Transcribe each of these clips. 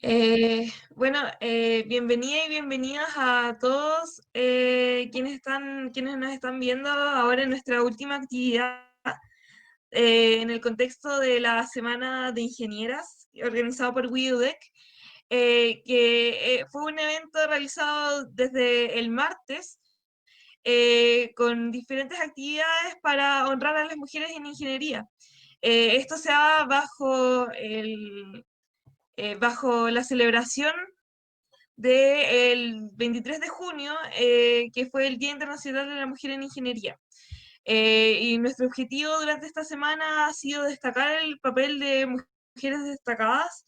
Bienvenida y bienvenidas a todos quienes nos están viendo ahora en nuestra última actividad en el contexto de la Semana de Ingenieras organizado por WIUDEC, que fue un evento realizado desde el martes con diferentes actividades para honrar a las mujeres en ingeniería. Esto se da bajo la celebración del 23 de junio, que fue el Día Internacional de la Mujer en Ingeniería. Y nuestro objetivo durante esta semana ha sido destacar el papel de mujeres destacadas,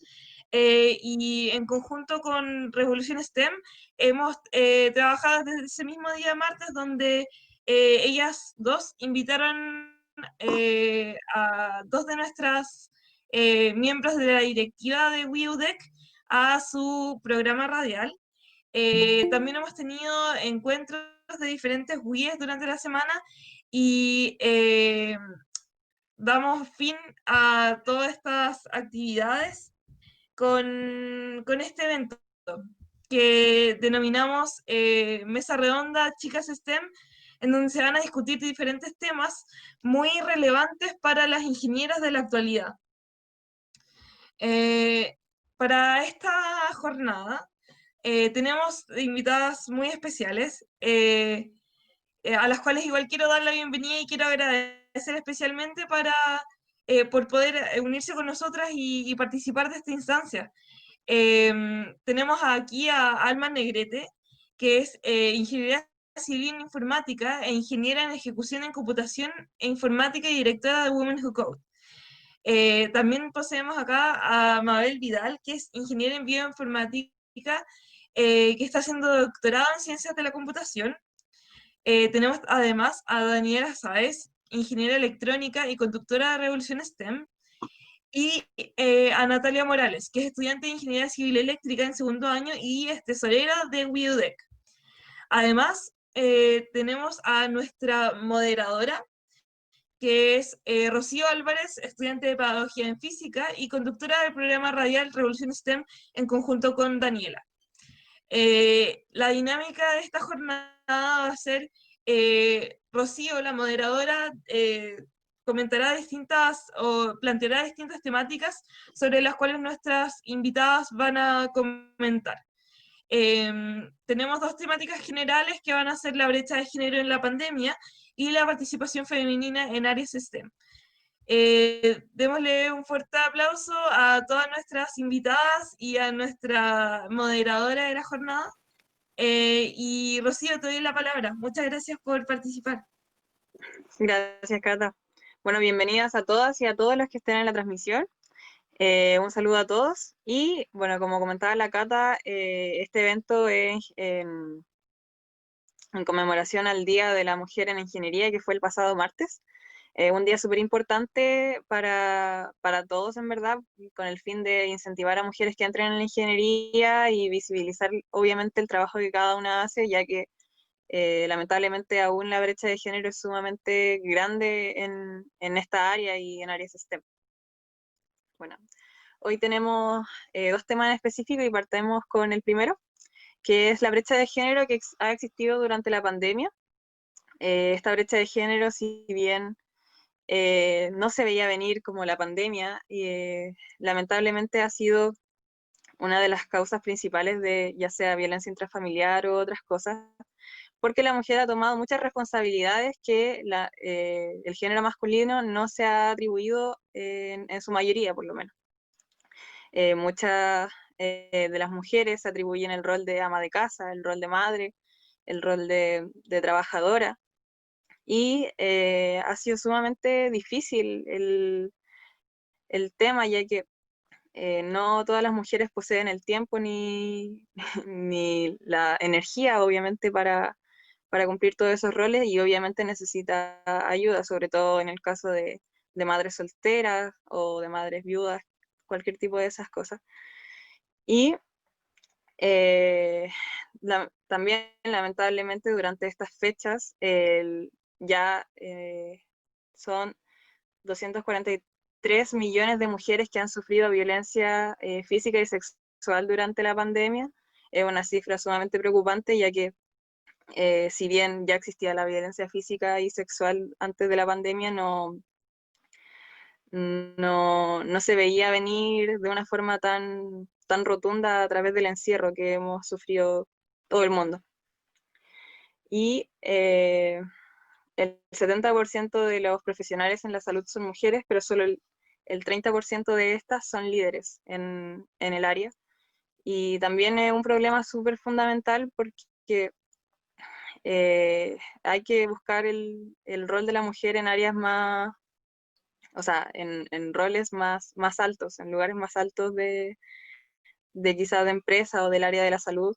y en conjunto con Revolución STEM hemos trabajado desde ese mismo día martes, donde ellas dos invitaron a dos de nuestras miembros de la directiva de WIUDEC a su programa radial. También hemos tenido encuentros de diferentes WIEs durante la semana y damos fin a todas estas actividades con este evento que denominamos Mesa Redonda Chicas STEM, en donde se van a discutir diferentes temas muy relevantes para las ingenieras de la actualidad. Eh, para esta jornada tenemos invitadas muy especiales, a las cuales igual quiero dar la bienvenida y quiero agradecer especialmente por poder unirse con nosotras y participar de esta instancia. Tenemos aquí a Alma Negrete, que es ingeniera civil en informática e ingeniera en ejecución en computación e informática y directora de Women Who Code. También poseemos acá a Mabel Vidal, que es ingeniera en bioinformática, que está haciendo doctorado en ciencias de la computación. Tenemos además a Daniela Sáez, ingeniera electrónica y conductora de Revolución STEM, y a Natalia Morales, que es estudiante de ingeniería civil eléctrica en segundo año y es tesorera de WIUDEC. Además, tenemos a nuestra moderadora, que es Rocío Álvarez, estudiante de Pedagogía en Física y conductora del programa radial Revolución STEM en conjunto con Daniela. La dinámica de esta jornada va a ser, Rocío, la moderadora, comentará distintas o planteará distintas temáticas sobre las cuales nuestras invitadas van a comentar. Tenemos dos temáticas generales que van a ser la brecha de género en la pandemia y la participación femenina en áreas STEM. Démosle un fuerte aplauso a todas nuestras invitadas y a nuestra moderadora de la jornada. Y Rocío, te doy la palabra. Muchas gracias por participar. Gracias, Cata. Bueno, bienvenidas a todas y a todos los que estén en la transmisión. Un saludo a todos. Y bueno, como comentaba la Cata, este evento es en conmemoración al Día de la Mujer en Ingeniería, que fue el pasado martes. Un día súper importante para todos, en verdad, con el fin de incentivar a mujeres que entren en la ingeniería y visibilizar, obviamente, el trabajo que cada una hace, ya que lamentablemente aún la brecha de género es sumamente grande en esta área y en áreas STEM. Bueno, hoy tenemos dos temas en específico y partemos con el primero, que es la brecha de género que ha existido durante la pandemia. Esta brecha de género, si bien no se veía venir como la pandemia, lamentablemente ha sido una de las causas principales de ya sea violencia intrafamiliar u otras cosas, porque la mujer ha tomado muchas responsabilidades que el género masculino no se ha atribuido en su mayoría, por lo menos. Muchas de las mujeres se atribuyen el rol de ama de casa, el rol de madre, el rol de trabajadora, y ha sido sumamente difícil el tema, ya que no todas las mujeres poseen el tiempo ni, ni la energía, obviamente, para cumplir todos esos roles, y obviamente necesita ayuda, sobre todo en el caso de madres solteras o de madres viudas, cualquier tipo de esas cosas. Y también, lamentablemente, durante estas fechas ya son 243 millones de mujeres que han sufrido violencia física y sexual sexual durante la pandemia. Es una cifra sumamente preocupante, ya que si bien ya existía la violencia física y sexual antes de la pandemia, no se veía venir de una forma tan rotunda a través del encierro que hemos sufrido todo el mundo. Y el 70% de los profesionales en la salud son mujeres, pero solo el 30% de estas son líderes en el área. Y también es un problema súper fundamental porque hay que buscar el rol de la mujer en áreas más, o sea, en roles más altos, en lugares más altos de quizás de empresa o del área de la salud.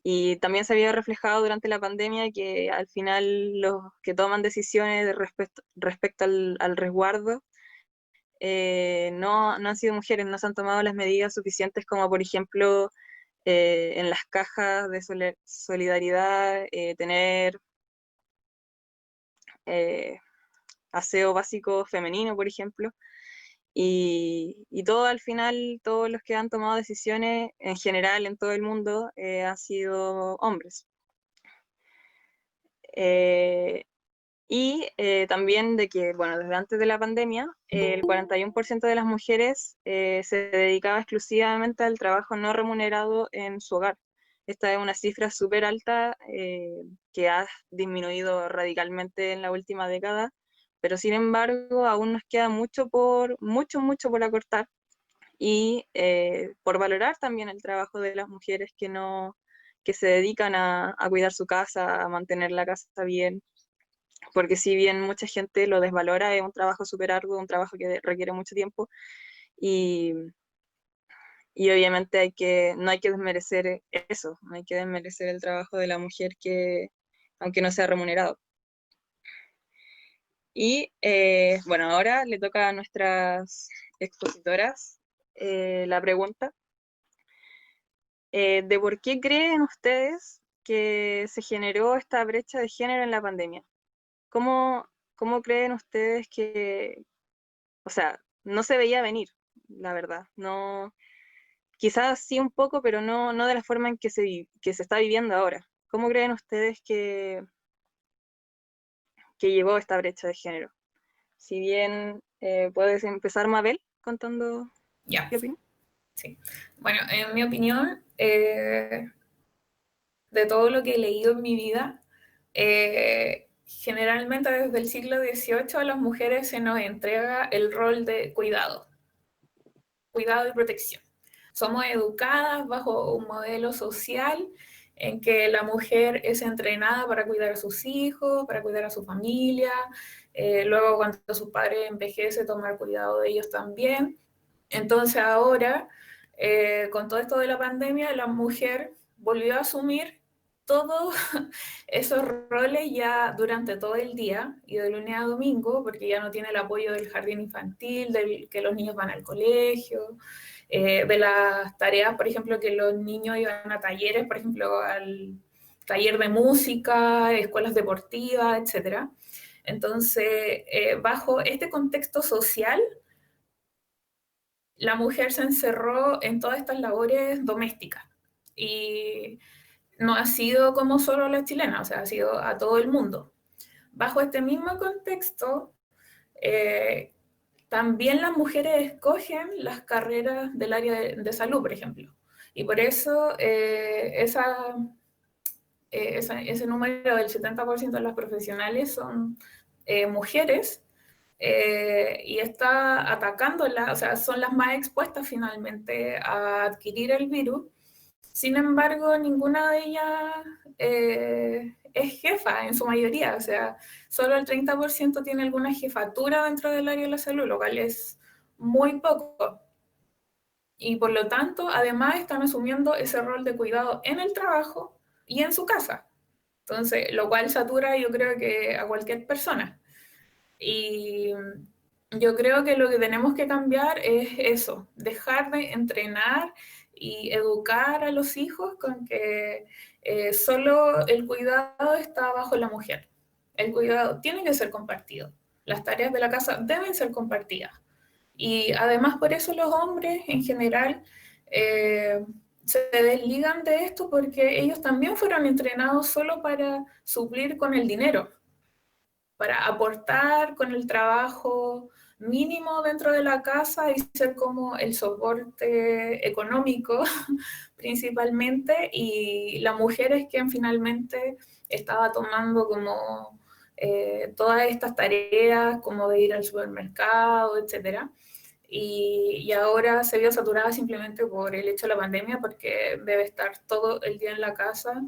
Y también se había reflejado durante la pandemia que al final los que toman decisiones respecto al resguardo no han sido mujeres, no se han tomado las medidas suficientes como por ejemplo en las cajas de solidaridad, tener eh, aseo básico femenino, por ejemplo. Y todo al final, todos los que han tomado decisiones en general en todo el mundo han sido hombres. Eh, también de que, bueno, desde antes de la pandemia, el 41% de las mujeres se dedicaba exclusivamente al trabajo no remunerado en su hogar. Esta es una cifra súper alta que ha disminuido radicalmente en la última década, pero sin embargo aún nos queda mucho por acortar y por valorar también el trabajo de las mujeres que se dedican a cuidar su casa, a mantener la casa bien, porque si bien mucha gente lo desvalora, es un trabajo súper arduo, un trabajo que requiere mucho tiempo y, y obviamente no hay que desmerecer eso, no hay que desmerecer el trabajo de la mujer aunque no sea remunerado. Y bueno, ahora le toca a nuestras expositoras la pregunta de por qué creen ustedes que se generó esta brecha de género en la pandemia. ¿Cómo, cómo creen ustedes o sea, no se veía venir, la verdad? No, quizás sí un poco, pero no de la forma en que se está viviendo ahora. ¿Cómo creen ustedes que llegó esta brecha de género? Si bien puedes empezar, Mabel, contando Ya, qué opinas. sí. Bueno, en mi opinión, de todo lo que he leído en mi vida, generalmente desde el siglo XVIII a las mujeres se nos entrega el rol de cuidado y protección. Somos educadas bajo un modelo social en que la mujer es entrenada para cuidar a sus hijos, para cuidar a su familia, luego cuando sus padres envejecen, tomar cuidado de ellos también. Entonces ahora, con todo esto de la pandemia, la mujer volvió a asumir todos esos roles ya durante todo el día y de lunes a domingo, porque ya no tiene el apoyo del jardín infantil, del que los niños van al colegio, de las tareas, por ejemplo, que los niños iban a talleres, por ejemplo, al taller de música, escuelas deportivas, etc. Entonces, bajo este contexto social, la mujer se encerró en todas estas labores domésticas. Y no ha sido como solo la chilena, o sea, ha sido a todo el mundo. Bajo este mismo contexto, eh, también las mujeres escogen las carreras del área de salud, por ejemplo. Y por eso ese número del 70% de las profesionales son mujeres y está atacándolas, o sea, son las más expuestas finalmente a adquirir el virus. Sin embargo, ninguna de ellas es jefa en su mayoría, o sea, solo el 30% tiene alguna jefatura dentro del área de la salud, lo cual es muy poco. Y por lo tanto, además están asumiendo ese rol de cuidado en el trabajo y en su casa. Entonces, lo cual satura yo creo que a cualquier persona. Y yo creo que lo que tenemos que cambiar es eso, dejar de entrenar y educar a los hijos con que solo el cuidado está bajo la mujer. El cuidado tiene que ser compartido. Las tareas de la casa deben ser compartidas. Y además por eso los hombres en general se desligan de esto porque ellos también fueron entrenados solo para suplir con el dinero, para aportar con el trabajo mínimo dentro de la casa y ser como el soporte económico principalmente, y la mujer es quien finalmente estaba tomando como todas estas tareas, como de ir al supermercado, etcétera. Y ahora se vio saturada simplemente por el hecho de la pandemia, porque debe estar todo el día en la casa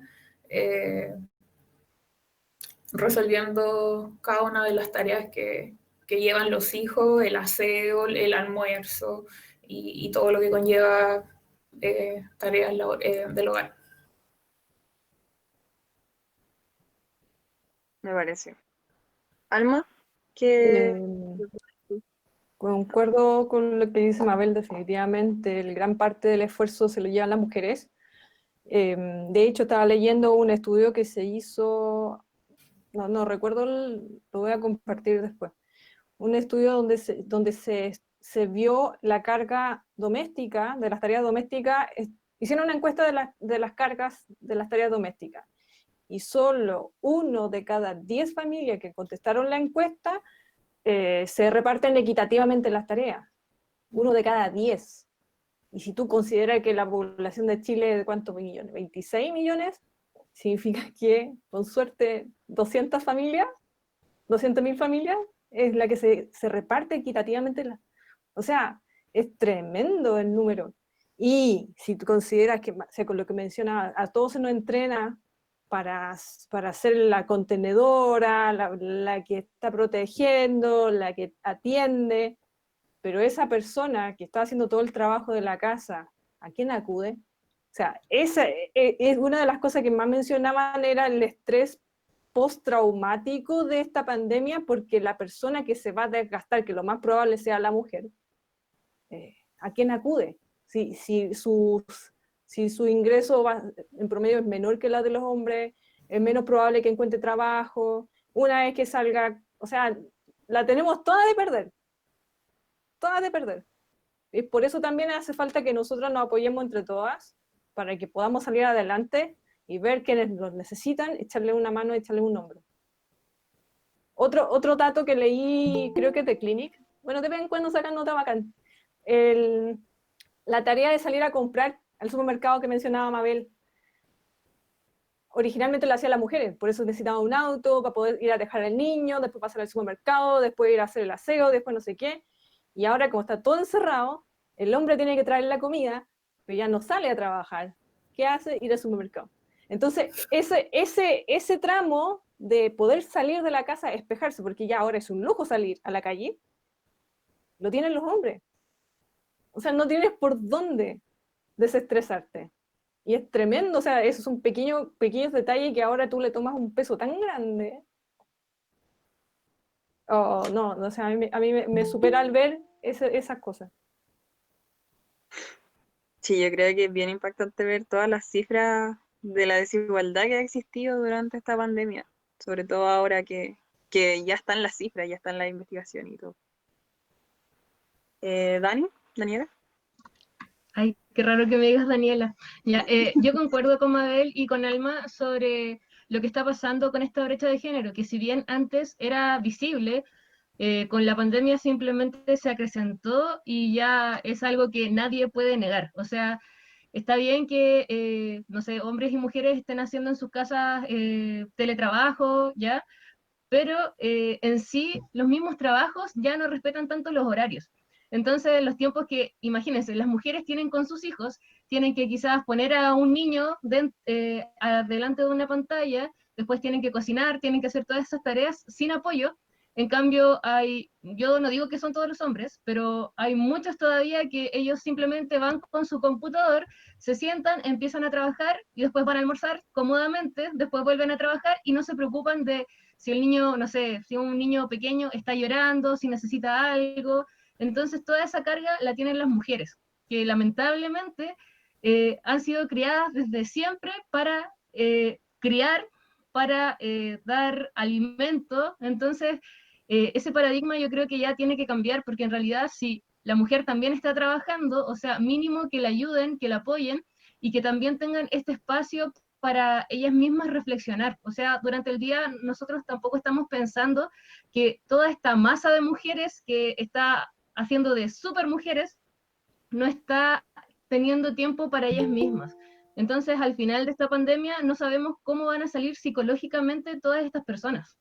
resolviendo cada una de las tareas que llevan los hijos, el aseo, el almuerzo y todo lo que conlleva tareas del hogar. Me parece. Alma, ¿qué? Eh, Concuerdo con lo que dice Mabel, definitivamente el gran parte del esfuerzo se lo llevan las mujeres. De hecho, estaba leyendo un estudio que se hizo, no recuerdo, lo voy a compartir después, un estudio donde se vio la carga doméstica, de las tareas domésticas, hicieron una encuesta de las cargas de las tareas domésticas, y solo 1 de cada 10 familias que contestaron la encuesta se reparten equitativamente las tareas. 1 de cada 10. Y si tú consideras que la población de Chile es de ¿cuántos millones? 26 millones, significa que, con suerte, 200 familias, 200.000 familias, es la que se reparte equitativamente. O sea, es tremendo el número. Y si tú consideras que, o sea, con lo que menciona, a todos se nos entrena para ser la contenedora, la que está protegiendo, la que atiende, pero esa persona que está haciendo todo el trabajo de la casa, ¿a quién acude? O sea, esa es una de las cosas que más mencionaban, era el estrés postraumático de esta pandemia, porque la persona que se va a desgastar, que lo más probable sea la mujer, ¿a quién acude? Si su ingreso en promedio es menor que la de los hombres, es menos probable que encuentre trabajo, una vez que salga, o sea, la tenemos toda de perder, todas de perder. Y por eso también hace falta que nosotros nos apoyemos entre todas, para que podamos salir adelante y ver quienes los necesitan, echarle una mano, echarle un hombro. Otro dato que leí, creo que es de Clinic, bueno, de vez en cuando sacan nota bacán, la tarea de salir a comprar al supermercado que mencionaba Mabel, originalmente lo hacían las mujeres, por eso necesitaban un auto para poder ir a dejar al niño, después pasar al supermercado, después ir a hacer el aseo, después no sé qué, y ahora como está todo encerrado, el hombre tiene que traer la comida, pero ya no sale a trabajar. ¿Qué hace? Ir al supermercado. Entonces, ese tramo de poder salir de la casa, despejarse, porque ya ahora es un lujo salir a la calle, lo tienen los hombres. O sea, no tienes por dónde desestresarte. Y es tremendo, o sea, esos son pequeños detalles que ahora tú le tomas un peso tan grande. Oh, no, o sea, a mí me supera al ver esas cosas. Sí, yo creo que es bien impactante ver todas las cifras de la desigualdad que ha existido durante esta pandemia, sobre todo ahora que ya están las cifras, ya están la investigación y todo. Daniela. Ay, qué raro que me digas Daniela. Ya, yo concuerdo con Mabel y con Alma sobre lo que está pasando con esta brecha de género, que si bien antes era visible, con la pandemia simplemente se acrecentó y ya es algo que nadie puede negar. O sea, está bien que, no sé, hombres y mujeres estén haciendo en sus casas teletrabajo, ¿ya? Pero en sí los mismos trabajos ya no respetan tanto los horarios. Entonces, los tiempos que, imagínense, las mujeres tienen con sus hijos, tienen que quizás poner a un niño delante de una pantalla, después tienen que cocinar, tienen que hacer todas esas tareas sin apoyo. En cambio, yo no digo que son todos los hombres, pero hay muchos todavía que ellos simplemente van con su computador, se sientan, empiezan a trabajar y después van a almorzar cómodamente, después vuelven a trabajar y no se preocupan de si el niño, no sé, si un niño pequeño está llorando, si necesita algo. Entonces toda esa carga la tienen las mujeres, que lamentablemente han sido criadas desde siempre para criar, para dar alimento. Entonces ese paradigma yo creo que ya tiene que cambiar, porque en realidad si la mujer también está trabajando, o sea, mínimo que la ayuden, que la apoyen y que también tengan este espacio para ellas mismas reflexionar. O sea, durante el día nosotros tampoco estamos pensando que toda esta masa de mujeres que está haciendo de super mujeres no está teniendo tiempo para ellas mismas. Entonces, al final de esta pandemia, no sabemos cómo van a salir psicológicamente todas estas personas.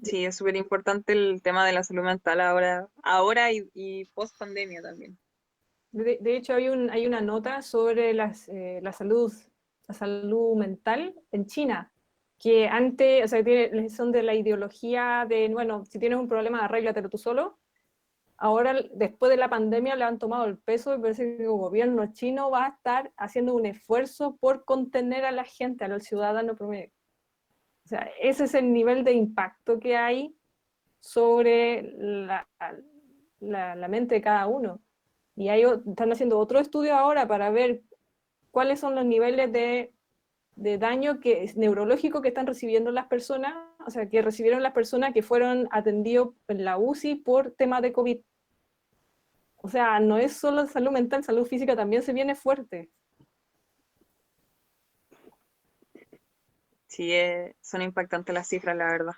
Sí, es súper importante el tema de la salud mental ahora y post pandemia también. De hecho, hay una nota sobre la salud mental en China, que antes, o sea, son de la ideología de, bueno, si tienes un problema, arréglatelo tú solo. Ahora, después de la pandemia, le han tomado el peso y parece que el gobierno chino va a estar haciendo un esfuerzo por contener a la gente, al ciudadano promedio. O sea, ese es el nivel de impacto que hay sobre la mente de cada uno. Y están haciendo otro estudio ahora para ver cuáles son los niveles de daño neurológico que están recibiendo las personas, o sea, que recibieron las personas que fueron atendidos en la UCI por temas de COVID. O sea, no es solo salud mental, salud física también se viene fuerte. Sí, son impactantes las cifras, la verdad.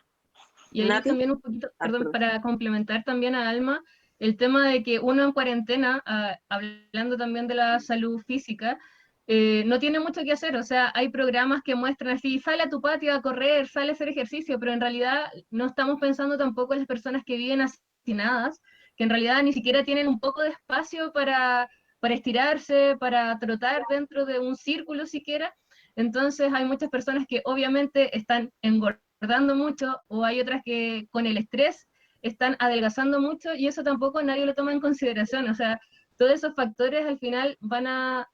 Y ahí Nati. también un poquito, perdón, Perdón. para complementar también a Alma, el tema de que uno en cuarentena, hablando también de la salud física, no tiene mucho que hacer, o sea, hay programas que muestran así, sale a tu patio a correr, sale a hacer ejercicio, pero en realidad no estamos pensando tampoco en las personas que viven hacinadas, que en realidad ni siquiera tienen un poco de espacio para estirarse, para trotar dentro de un círculo siquiera. Entonces hay muchas personas que obviamente están engordando mucho, o hay otras que con el estrés están adelgazando mucho, y eso tampoco nadie lo toma en consideración. O sea, todos esos factores al final van a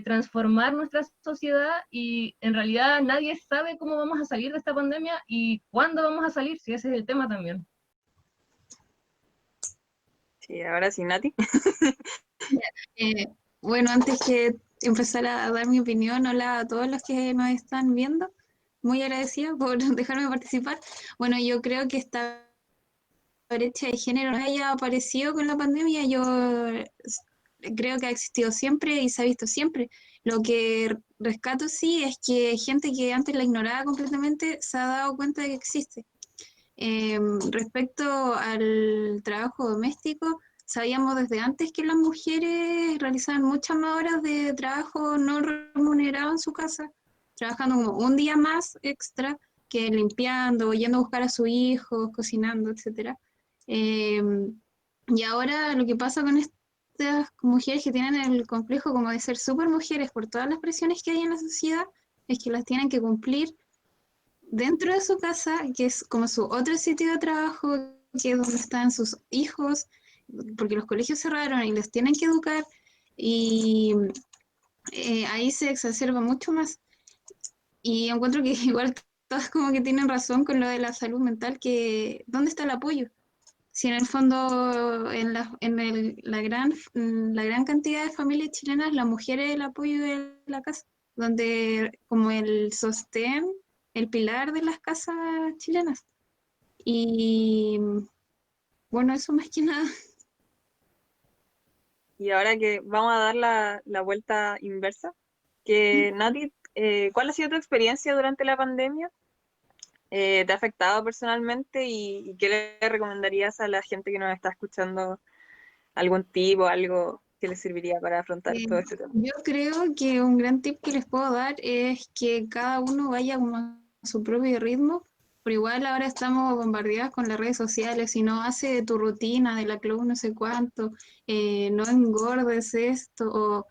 transformar nuestra sociedad, y en realidad nadie sabe cómo vamos a salir de esta pandemia y cuándo vamos a salir, si ese es el tema también. Sí, ahora sí, Nati. Eh, bueno, antes que empezar a dar mi opinión, hola a todos los que nos están viendo. Muy agradecida por dejarme participar. Bueno, yo creo que esta brecha de género no haya aparecido con la pandemia. Yo creo que ha existido siempre y se ha visto siempre. Lo que rescato sí es que gente que antes la ignoraba completamente se ha dado cuenta de que existe. Respecto al trabajo doméstico, sabíamos desde antes que las mujeres realizaban muchas más horas de trabajo no remunerado en su casa, trabajando como un día más extra que limpiando, yendo a buscar a sus hijos, cocinando, etc. Y ahora lo que pasa con estas mujeres que tienen el complejo como de ser super mujeres por todas las presiones que hay en la sociedad, es que las tienen que cumplir dentro de su casa, que es como su otro sitio de trabajo, que es donde están sus hijos, porque los colegios cerraron y les tienen que educar, y ahí se exacerba mucho más. Y encuentro que igual todas como que tienen razón con lo de la salud mental, que ¿dónde está el apoyo? Si en el fondo, la gran cantidad de familias chilenas, la mujer es el apoyo de la casa, donde como el sostén, el pilar de las casas chilenas. Y bueno, eso más que nada. Y ahora que vamos a dar la vuelta inversa, que Nati, ¿cuál ha sido tu experiencia durante la pandemia? ¿Te ha afectado personalmente y qué le recomendarías a la gente que nos está escuchando? ¿Algún tip o algo que les serviría para afrontar todo este tema? Yo creo que un gran tip que les puedo dar es que cada uno vaya como a su propio ritmo, pero igual ahora estamos bombardeadas con las redes sociales. Si no hace tu rutina de la club no sé cuánto, no engordes esto, o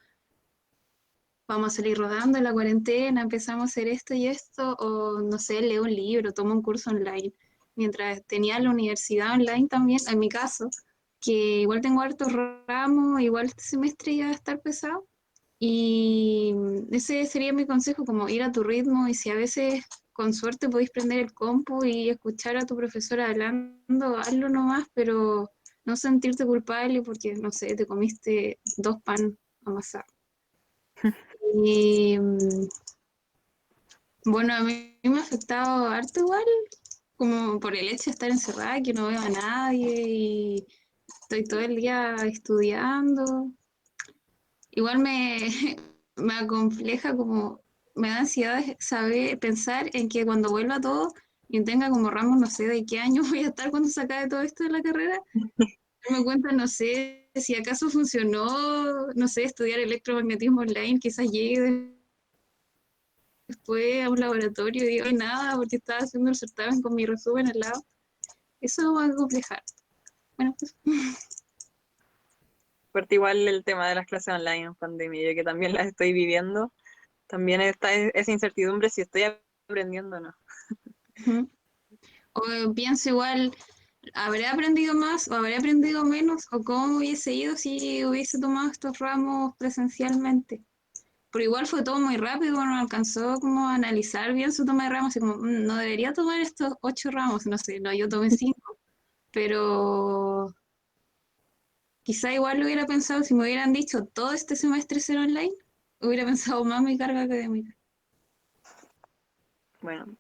vamos a salir rodando en la cuarentena, empezamos a hacer esto y esto, o no sé, leo un libro, tomo un curso online. Mientras tenía la universidad online también, en mi caso, que igual tengo hartos ramos, igual este semestre iba a estar pesado. Y ese sería mi consejo, como ir a tu ritmo, y si a veces con suerte podéis prender el compu y escuchar a tu profesora hablando, hazlo nomás, pero no sentirte culpable porque, no sé, te comiste 2 pan amasados. Y bueno, a mí me ha afectado harto igual como por el hecho de estar encerrada, que no veo a nadie y estoy todo el día estudiando. Igual me acompleja como, me da ansiedad saber, pensar en que cuando vuelva todo y tenga como ramos, no sé de qué año voy a estar cuando se acabe todo esto de la carrera, me cuenta, no sé, si acaso funcionó, no sé, estudiar electromagnetismo online, quizás llegue después a un laboratorio y digo, "Ay, nada, porque estaba haciendo el certamen con mi resumen al lado". Eso va a complejar. Bueno, pues, Porque igual el tema de las clases online en pandemia, yo que también las estoy viviendo, también está esa incertidumbre si estoy aprendiendo o no. ujú. O pienso igual, ¿habré aprendido más o habré aprendido menos? ¿O cómo hubiese ido si hubiese tomado estos ramos presencialmente? Pero igual fue todo muy rápido, no alcanzó como a analizar bien su toma de ramos y como, no debería tomar estos 8 ramos, no sé, no, yo tomé 5, pero quizá igual lo hubiera pensado si me hubieran dicho todo este semestre ser online, hubiera pensado más mi carga académica. Bueno,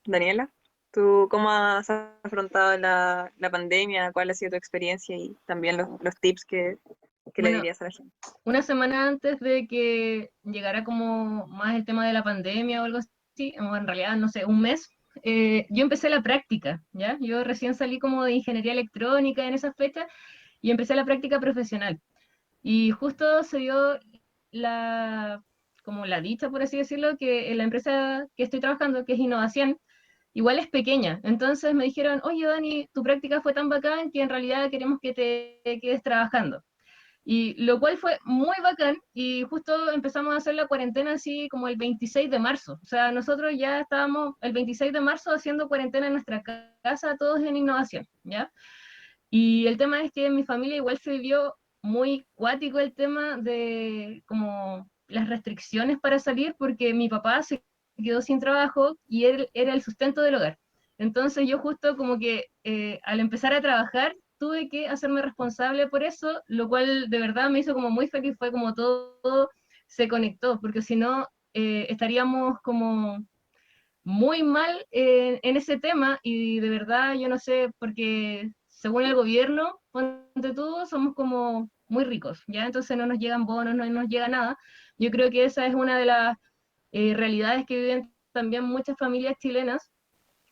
Daniela, ¿tú cómo has afrontado la pandemia? ¿Cuál ha sido tu experiencia? Y también los tips que le Bueno, dirías a la gente. una semana antes de que llegara como más el tema de la pandemia o algo así, o en realidad, no sé, un mes, yo empecé la práctica, ¿ya? Yo recién salí como de ingeniería electrónica en esa fecha y empecé la práctica profesional. Y justo se dio la, como la dicha, por así decirlo, que en la empresa que estoy trabajando, que es Innovación, igual es pequeña. Entonces me dijeron, oye, Dani, tu práctica fue tan bacán que en realidad queremos que te quedes trabajando. Y lo cual fue muy bacán y justo empezamos a hacer la cuarentena así como el 26 de marzo. O sea, nosotros ya estábamos el 26 de marzo haciendo cuarentena en nuestra casa, todos en Innovación, ¿ya? Y el tema es que en mi familia igual se vivió muy cuático el tema de como las restricciones para salir porque mi papá se quedó sin trabajo y él era el sustento del hogar. Entonces yo justo como que al empezar a trabajar tuve que hacerme responsable por eso, lo cual de verdad me hizo como muy feliz, fue como todo se conectó, porque si no estaríamos como muy mal en ese tema y de verdad yo no sé, porque según el gobierno, ponte tú, somos como muy ricos, ¿ya? Entonces no nos llegan bonos, no nos llega nada. Yo creo que esa es una de las realidades que viven también muchas familias chilenas,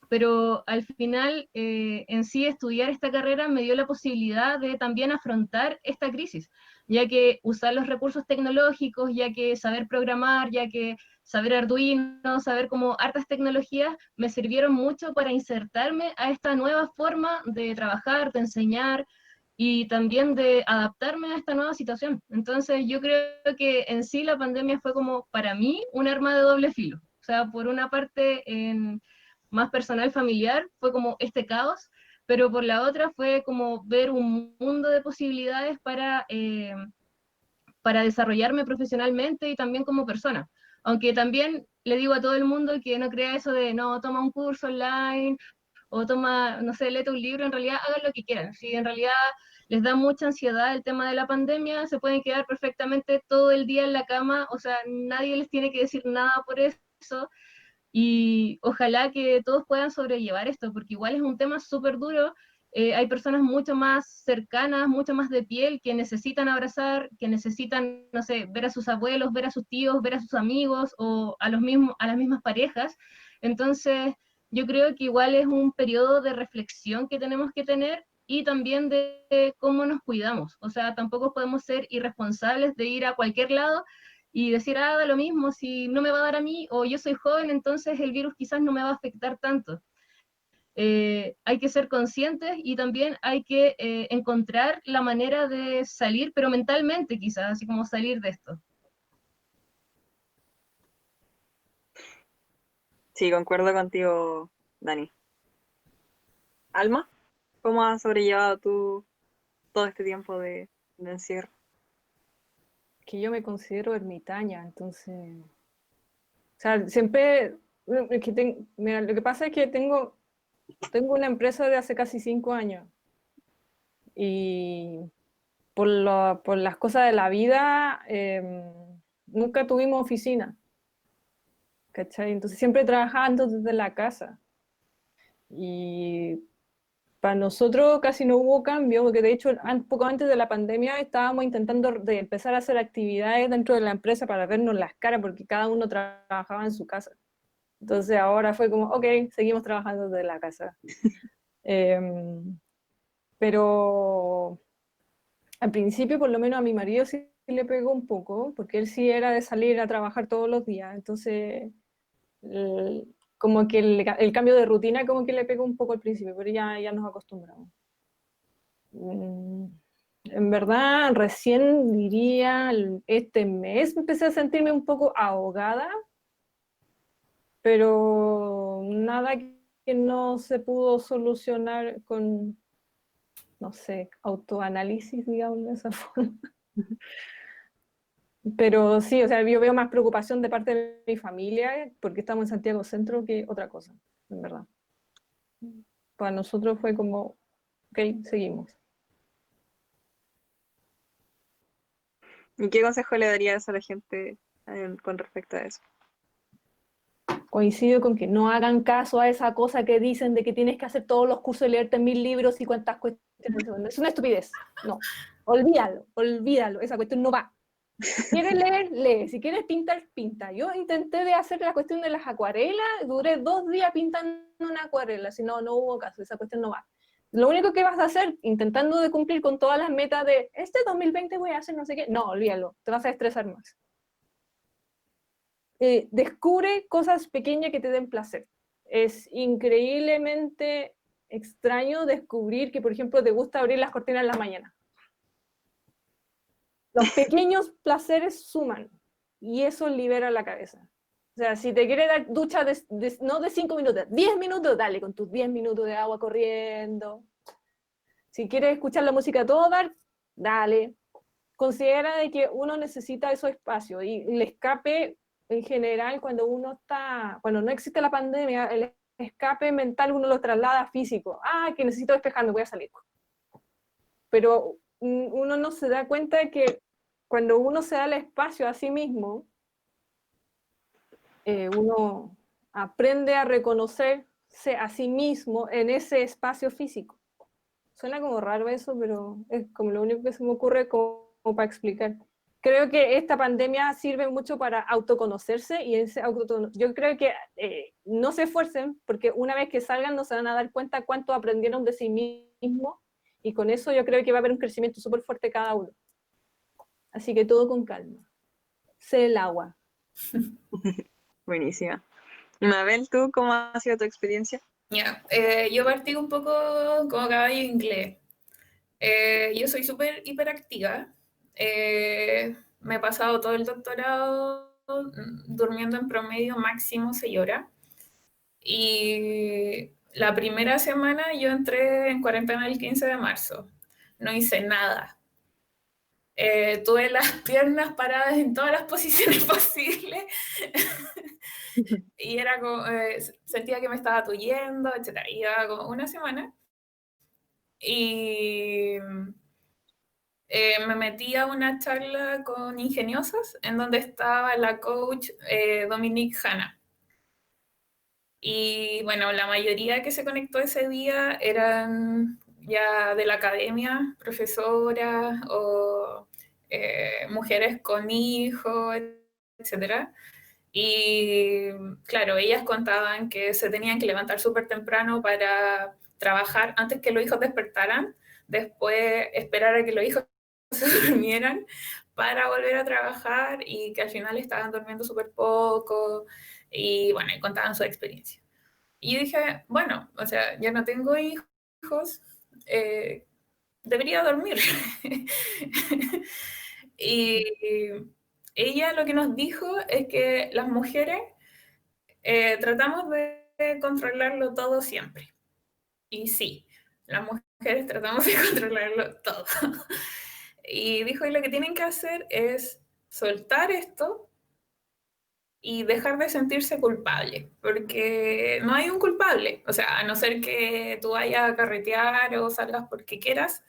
pero al final en sí estudiar esta carrera me dio la posibilidad de también afrontar esta crisis, ya que usar los recursos tecnológicos, ya que saber programar, ya que saber Arduino, saber como hartas tecnologías, me sirvieron mucho para insertarme a esta nueva forma de trabajar, de enseñar y también de adaptarme a esta nueva situación. Entonces yo creo que en sí la pandemia fue como para mí un arma de doble filo. O sea, por una parte en más personal familiar, fue como este caos, pero por la otra fue como ver un mundo de posibilidades para desarrollarme profesionalmente y también como persona. Aunque también le digo a todo el mundo que no crea eso de, no, toma un curso online o toma, no sé, léete un libro, en realidad hagan lo que quieran. Si en realidad les da mucha ansiedad el tema de la pandemia, se pueden quedar perfectamente todo el día en la cama, o sea, nadie les tiene que decir nada por eso, y ojalá que todos puedan sobrellevar esto, porque igual es un tema súper duro. Hay personas mucho más cercanas, mucho más de piel, que necesitan abrazar, que necesitan, no sé, ver a sus abuelos, ver a sus tíos, ver a sus amigos o a, los mismos, a las mismas parejas. Entonces, yo creo que igual es un periodo de reflexión que tenemos que tener y también de cómo nos cuidamos. O sea, tampoco podemos ser irresponsables de ir a cualquier lado y decir, ah, da lo mismo, si no me va a dar a mí o yo soy joven, entonces el virus quizás no me va a afectar tanto. Hay que ser conscientes y también hay que encontrar la manera de salir, pero mentalmente quizás, así como salir de esto. Sí, concuerdo contigo, Dani. Alma, ¿cómo has sobrellevado tú todo este tiempo de encierro? Que yo me considero ermitaña, entonces, o sea, siempre, es que mira, lo que pasa es que tengo una empresa de hace casi 5 años y por las cosas de la vida nunca tuvimos oficina, ¿cachai? Entonces siempre trabajando desde la casa. Y para nosotros casi no hubo cambio, porque de hecho poco antes de la pandemia estábamos intentando de empezar a hacer actividades dentro de la empresa para vernos las caras, porque cada uno trabajaba en su casa. Entonces ahora fue como, ok, seguimos trabajando desde la casa. Pero al principio, por lo menos a mi marido sí le pegó un poco, porque él sí era de salir a trabajar todos los días. Entonces, como que el cambio de rutina como que le pegó un poco al principio, pero ya nos acostumbramos. En verdad, recién diría, este mes empecé a sentirme un poco ahogada, pero nada que no se pudo solucionar con, no sé, autoanálisis, digamos, de esa forma. Pero sí, o sea, yo veo más preocupación de parte de mi familia, porque estamos en Santiago Centro, que otra cosa, en verdad. Para nosotros fue como, ok, seguimos. ¿Y qué consejo le darías a la gente con respecto a eso? Coincido con que no hagan caso a esa cosa que dicen de que tienes que hacer todos los cursos y leerte 1000 libros y cuántas cuestiones son. Es una estupidez. No, olvídalo, esa cuestión no va. ¿Quieres leer? Lee. Si quieres pintar, pinta. Yo intenté de hacer la cuestión de las acuarelas, duré 2 días pintando una acuarela, si no, no hubo caso, esa cuestión no va. Lo único que vas a hacer, intentando de cumplir con todas las metas de este 2020 voy a hacer no sé qué, no, olvídalo, te vas a estresar más. Descubre cosas pequeñas que te den placer. Es increíblemente extraño descubrir que, por ejemplo, te gusta abrir las cortinas en la mañana. Los pequeños placeres suman y eso libera la cabeza. O sea, si te quieres dar ducha no de 5 minutos, 10 minutos, dale con tus 10 minutos de agua corriendo. Si quieres escuchar la música a todo dar, dale. Considera de que uno necesita esos espacios y el escape en general cuando no existe la pandemia, el escape mental uno lo traslada a físico. Que necesito despejarme, voy a salir. Pero uno no se da cuenta de que cuando uno se da el espacio a sí mismo, uno aprende a reconocerse a sí mismo en ese espacio físico. Suena como raro eso, pero es como lo único que se me ocurre como para explicar. Creo que esta pandemia sirve mucho para autoconocerse y yo creo que no se esfuercen porque una vez que salgan no se van a dar cuenta cuánto aprendieron de sí mismos y con eso yo creo que va a haber un crecimiento súper fuerte cada uno. Así que todo con calma. Sé el agua. Buenísima. Mabel, ¿tú cómo ha sido tu experiencia? Yo partí un poco como caballo inglés. Yo soy súper hiperactiva. Me he pasado todo el doctorado durmiendo en promedio máximo 6 horas. Y la primera semana yo entré en cuarentena el 15 de marzo. No hice nada. Tuve las piernas paradas en todas las posiciones posibles. Y era como, sentía que me estaba tuyendo, etc. Iba como una semana. Y me metí a una charla con ingeniosas en donde estaba la coach Dominique Hanna. Y bueno, la mayoría que se conectó ese día eran ya de la academia, profesoras o mujeres con hijos, etc. Y claro, ellas contaban que se tenían que levantar súper temprano para trabajar antes que los hijos despertaran, después esperar a que los hijos se durmieran para volver a trabajar y que al final estaban durmiendo súper poco y bueno, y contaban su experiencia. Y yo dije, bueno, o sea, ya no tengo hijos, debería dormir. Y ella lo que nos dijo es que las mujeres tratamos de controlarlo todo siempre. Y sí, las mujeres tratamos de controlarlo todo. Y dijo, y lo que tienen que hacer es soltar esto y dejar de sentirse culpable, porque no hay un culpable. O sea, a no ser que tú vayas a carretear o salgas porque quieras,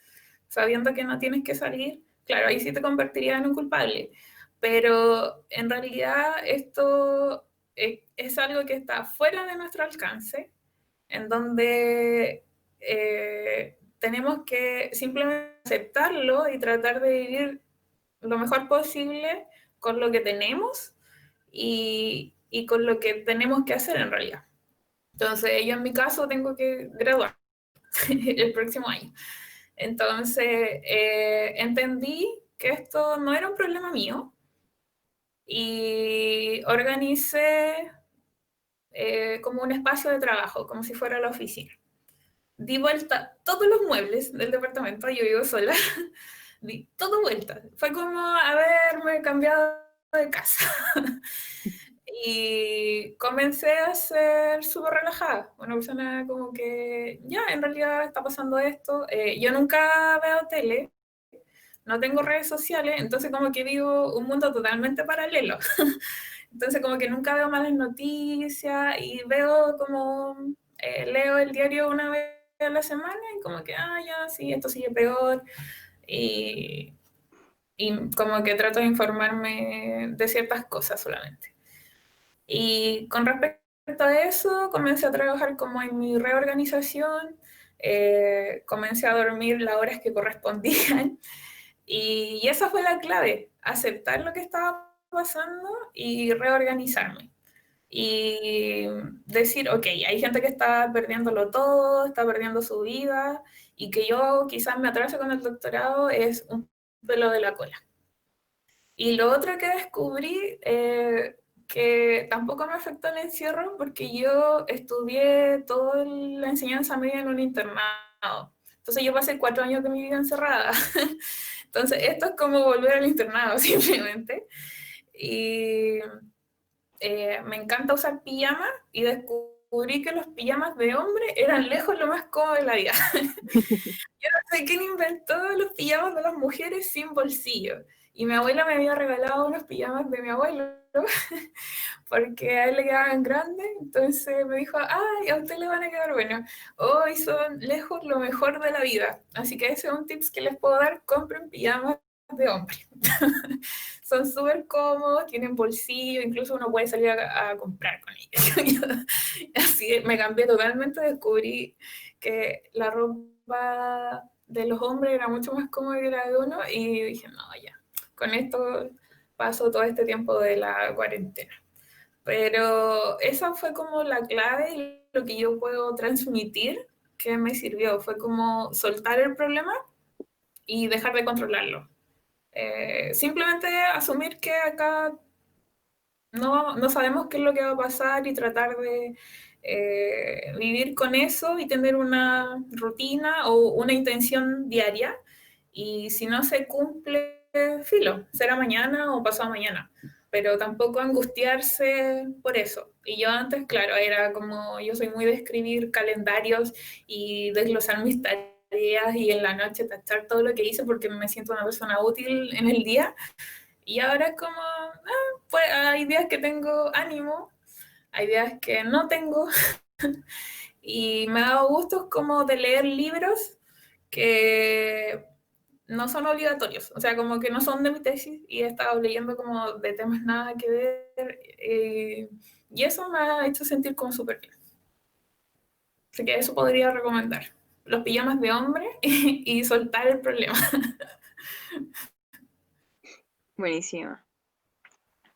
sabiendo que no tienes que salir, claro, ahí sí te convertirías en un culpable. Pero en realidad esto es algo que está fuera de nuestro alcance. en donde tenemos que simplemente aceptarlo y tratar de vivir lo mejor posible con lo que tenemos y con lo que tenemos que hacer en realidad. Entonces, yo en mi caso tengo que graduar el próximo año. Entonces, entendí que esto no era un problema mío y organicé como un espacio de trabajo, como si fuera la oficina. Di vuelta todos los muebles del departamento, yo vivo sola, di todo vuelta. Fue como haberme cambiado de casa. Y comencé a ser súper relajada, una persona como que ya, en realidad está pasando esto. Yo nunca veo tele, no tengo redes sociales, entonces como que vivo un mundo totalmente paralelo. Entonces como que nunca veo malas noticias y veo como, leo el diario una vez a la semana y como que, ah, ya, sí, esto sigue peor. Y, y como que trato de informarme de ciertas cosas solamente. Y con respecto a eso, comencé a trabajar como en mi reorganización, comencé a dormir las horas que correspondían y esa fue la clave, aceptar lo que estaba pasando y reorganizarme. Y decir, ok, hay gente que está perdiéndolo todo, está perdiendo su vida, y que yo quizás me atrase con el doctorado es un pelo de la cola. Y lo otro que descubrí, que tampoco me afectó el encierro, porque yo estudié toda la enseñanza media en un internado. Entonces yo pasé 4 años de mi vida encerrada. Entonces esto es como volver al internado simplemente. Y me encanta usar pijamas y descubrí que los pijamas de hombre eran lejos lo más cómodo de la vida. Yo no sé quién inventó los pijamas de las mujeres sin bolsillo. Y mi abuela me había regalado unos pijamas de mi abuelo, porque a él le quedaban grandes, entonces me dijo, ay, a usted le van a quedar buenos. Hoy son lejos lo mejor de la vida. Así que ese es un tips que les puedo dar, compren pijamas de hombre. Son súper cómodos, tienen bolsillo, incluso uno puede salir a comprar con ellos. Así me cambié totalmente, descubrí que la ropa de los hombres era mucho más cómoda que la de uno y dije, no, ya, con esto paso todo este tiempo de la cuarentena. Pero esa fue como la clave y lo que yo puedo transmitir que me sirvió. Fue como soltar el problema y dejar de controlarlo. Simplemente asumir que acá no sabemos qué es lo que va a pasar y tratar de vivir con eso y tener una rutina o una intención diaria. Y si no se cumple, filo, será mañana o pasado mañana. Pero tampoco angustiarse por eso. Y yo antes, claro, era como, yo soy muy de escribir calendarios y desglosar mis tareas y en la noche tachar todo lo que hice porque me siento una persona útil en el día. Y ahora es como, pues hay días que tengo ánimo, hay días que no tengo. Y me ha dado gustos como de leer libros que no son obligatorios, o sea, como que no son de mi tesis y he estado leyendo como de temas nada que ver y eso me ha hecho sentir como súper bien. Así que eso podría recomendar. Los pijamas de hombre y soltar el problema. Buenísima,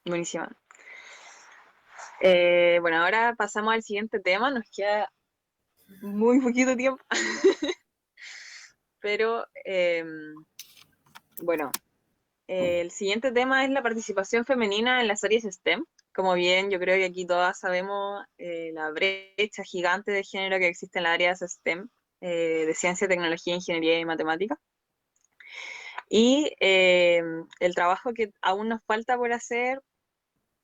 buenísima. Bueno, ahora pasamos al siguiente tema, nos queda muy poquito tiempo, pero bueno, el siguiente tema es la participación femenina en las áreas STEM. Como bien, yo creo que aquí todas sabemos la brecha gigante de género que existe en las áreas STEM, de ciencia, tecnología, ingeniería y matemática. Y el trabajo que aún nos falta por hacer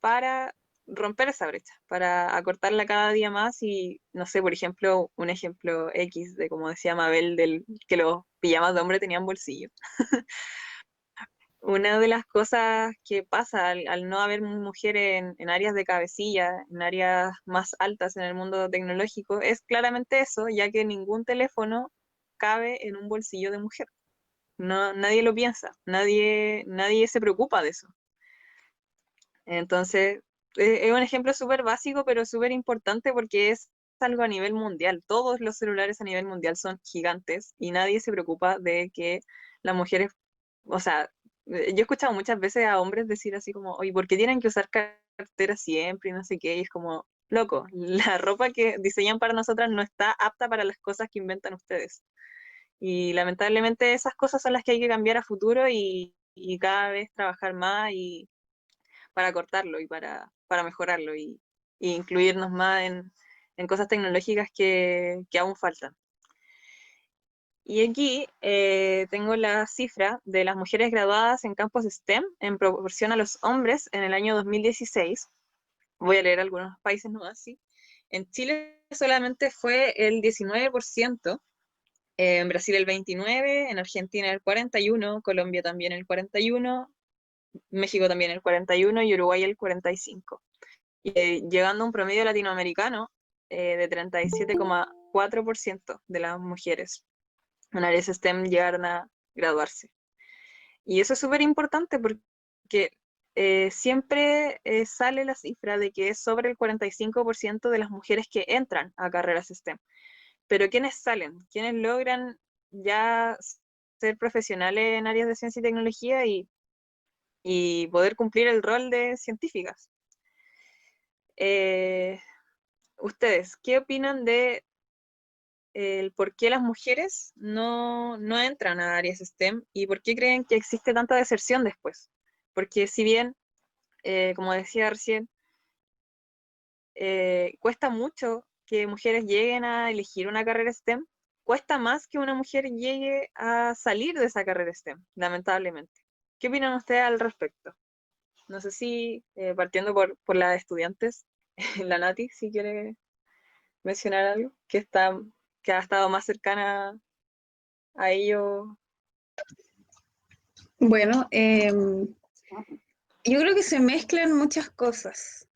para romper esa brecha, para acortarla cada día más y, no sé, por ejemplo, un ejemplo X de, como decía Mabel, del que los pijamas de hombre tenían bolsillo. Una de las cosas que pasa al no haber mujeres en áreas de cabecilla, en áreas más altas en el mundo tecnológico, es claramente eso, ya que ningún teléfono cabe en un bolsillo de mujer. No, nadie lo piensa, nadie se preocupa de eso. Entonces, es un ejemplo súper básico, pero súper importante porque es algo a nivel mundial. Todos los celulares a nivel mundial son gigantes y nadie se preocupa de que las mujeres, o sea, yo he escuchado muchas veces a hombres decir así como, oye, ¿por qué tienen que usar cartera siempre y no sé qué? Y es como, loco, la ropa que diseñan para nosotras no está apta para las cosas que inventan ustedes. Y lamentablemente esas cosas son las que hay que cambiar a futuro y cada vez trabajar más y para cortarlo y para mejorarlo y incluirnos más en cosas tecnológicas que aún faltan. Y aquí tengo la cifra de las mujeres graduadas en campos STEM en proporción a los hombres en el año 2016. Voy a leer algunos países nomás, sí. En Chile solamente fue el 19%, en Brasil el 29%, en Argentina el 41%, Colombia también el 41%, México también el 41% y Uruguay el 45%. Llegando a un promedio latinoamericano de 37,4% de las mujeres en áreas STEM llegaron a graduarse. Y eso es súper importante porque siempre sale la cifra de que es sobre el 45% de las mujeres que entran a carreras STEM. Pero ¿quiénes salen? ¿Quiénes logran ya ser profesionales en áreas de ciencia y tecnología y poder cumplir el rol de científicas? ¿Ustedes qué opinan de el por qué las mujeres no entran a áreas STEM y por qué creen que existe tanta deserción después? Porque si bien, como decía recién, cuesta mucho que mujeres lleguen a elegir una carrera STEM, cuesta más que una mujer llegue a salir de esa carrera STEM, lamentablemente. ¿Qué opinan ustedes al respecto? No sé si, partiendo por las estudiantes, la Nati, si quiere mencionar algo, que ha estado más cercana a ello. Bueno, yo creo que se mezclan muchas cosas.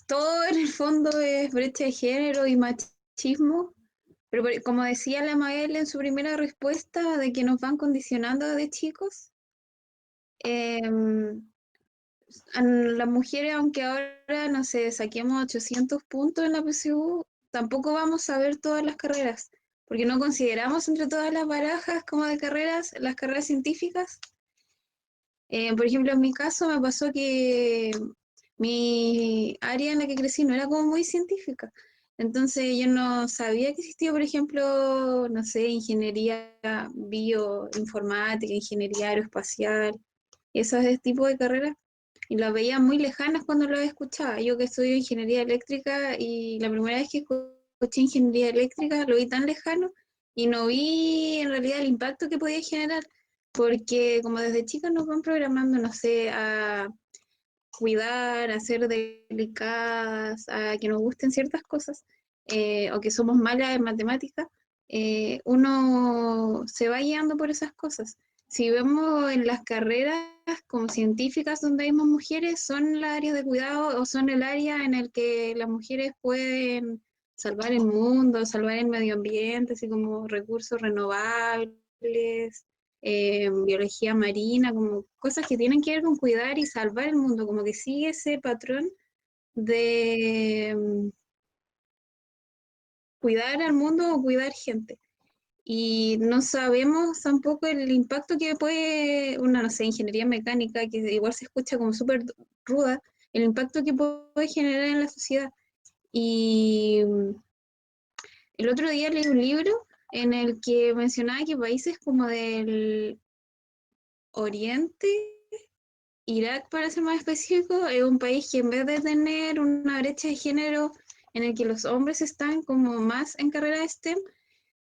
Todo en el fondo es brecha de género y machismo, pero como decía la Mael en su primera respuesta, de que nos van condicionando de chicos, a las mujeres, aunque ahora, no sé, saquemos 800 puntos en la PSU, tampoco vamos a ver todas las carreras, porque no consideramos entre todas las barajas como de carreras, las carreras científicas. Por ejemplo, en mi caso me pasó que mi área en la que crecí no era como muy científica. Entonces yo no sabía que existía, por ejemplo, no sé, ingeniería bioinformática, ingeniería aeroespacial, ese tipo de carreras. Y las veía muy lejanas cuando las escuchaba. Yo que estudio ingeniería eléctrica y la primera vez que escuché ingeniería eléctrica lo vi tan lejano y no vi en realidad el impacto que podía generar porque como desde chicas nos van programando, no sé, a cuidar, a ser delicadas, a que nos gusten ciertas cosas, o que somos malas en matemáticas, uno se va guiando por esas cosas. Si vemos en las carreras como científicas donde hay más mujeres, son el área de cuidado o son el área en el que las mujeres pueden salvar el mundo, salvar el medio ambiente, así como recursos renovables, biología marina, como cosas que tienen que ver con cuidar y salvar el mundo, como que sigue ese patrón de cuidar al mundo o cuidar gente. Y no sabemos tampoco el impacto que puede, una, no sé, ingeniería mecánica, que igual se escucha como súper ruda, el impacto que puede generar en la sociedad. Y el otro día leí un libro en el que mencionaba que países como del Oriente, Irak, para ser más específico, es un país que en vez de tener una brecha de género en el que los hombres están como más en carrera de STEM,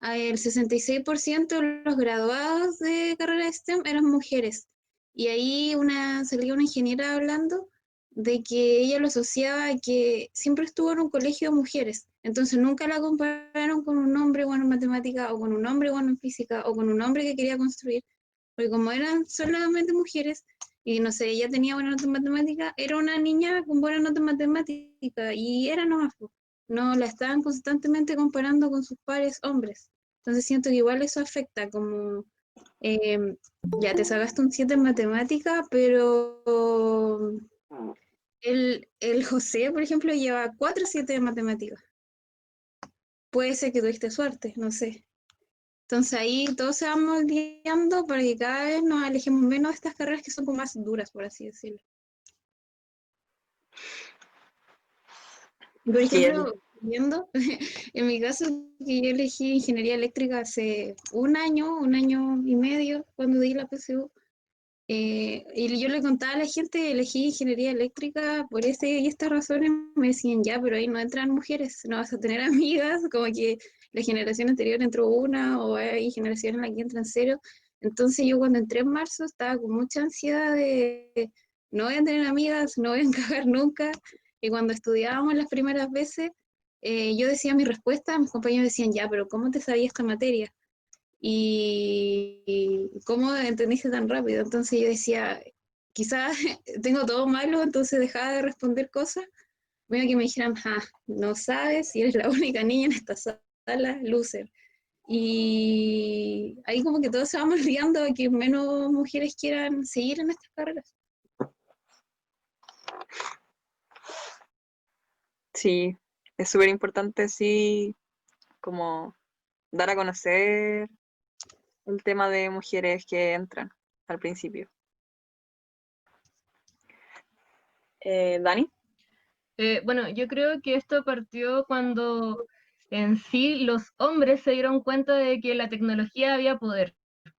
el 66% de los graduados de carrera de STEM eran mujeres. Y ahí salió una ingeniera hablando de que ella lo asociaba a que siempre estuvo en un colegio de mujeres. Entonces nunca la compararon con un hombre bueno en matemática o con un hombre bueno en física o con un hombre que quería construir. Porque como eran solamente mujeres, y no sé, ella tenía buena nota en matemática, era una niña con buena nota en matemática y era nomás, no la estaban constantemente comparando con sus pares hombres. Entonces siento que igual eso afecta, como ya te sacaste un 7 en matemática, pero el José, por ejemplo, lleva 4 7 de matemáticas. Puede ser que tuviste suerte, no sé. Entonces ahí todos se van moldeando para que cada vez nos alejemos menos de estas carreras que son como más duras, por así decirlo. Por Sí, ejemplo, viendo, en mi caso, que yo elegí ingeniería eléctrica hace un año y medio, cuando di la PSU, y yo le contaba a la gente, elegí ingeniería eléctrica por este y estas razones, me decían, ya, pero ahí no entran mujeres, no vas a tener amigas, como que la generación anterior entró una, o hay generación en la que entran cero. Entonces yo cuando entré en marzo estaba con mucha ansiedad de, no voy a tener amigas, no voy a encajar nunca, y cuando estudiábamos las primeras veces, yo decía mi respuesta, mis compañeros decían, ya, pero ¿cómo te sabías esta materia? Y cómo entendiste tan rápido. Entonces yo decía, quizás tengo todo malo, entonces dejaba de responder cosas. Medio que me dijeran, no sabes, y eres la única niña en esta sala, loser. Y ahí como que todos se vamos liando a que menos mujeres quieran seguir en estas carreras. sí, es súper importante, sí, como dar a conocer el tema de mujeres que entran al principio. Dani. Bueno, yo creo que esto partió cuando en sí los hombres se dieron cuenta de que la tecnología había poder,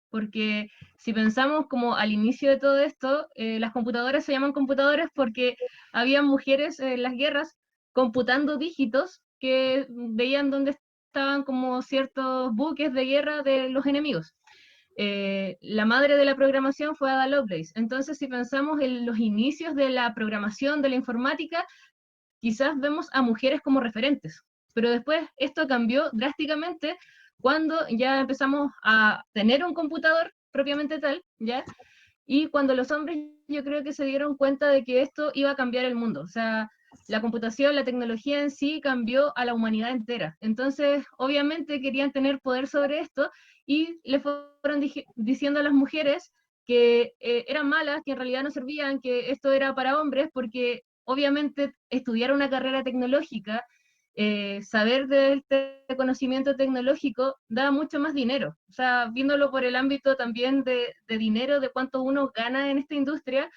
porque si pensamos como al inicio de todo esto, las computadoras se llaman computadoras porque había mujeres en las guerras computando dígitos que veían dónde estaban como ciertos buques de guerra de los enemigos. La madre de la programación fue Ada Lovelace. Entonces, si pensamos en los inicios de la programación, de la informática, quizás vemos a mujeres como referentes, pero después esto cambió drásticamente cuando ya empezamos a tener un computador propiamente tal, ¿ya? Y cuando los hombres yo creo que se dieron cuenta de que esto iba a cambiar el mundo, o sea, la computación, la tecnología en sí cambió a la humanidad entera. Entonces, obviamente querían tener poder sobre esto y le fueron diciendo a las mujeres que eran malas, que en realidad no servían, que esto era para hombres, porque obviamente estudiar una carrera tecnológica, saber de este conocimiento tecnológico da mucho más dinero. O sea, viéndolo por el ámbito también de dinero, de cuánto uno gana en esta industria,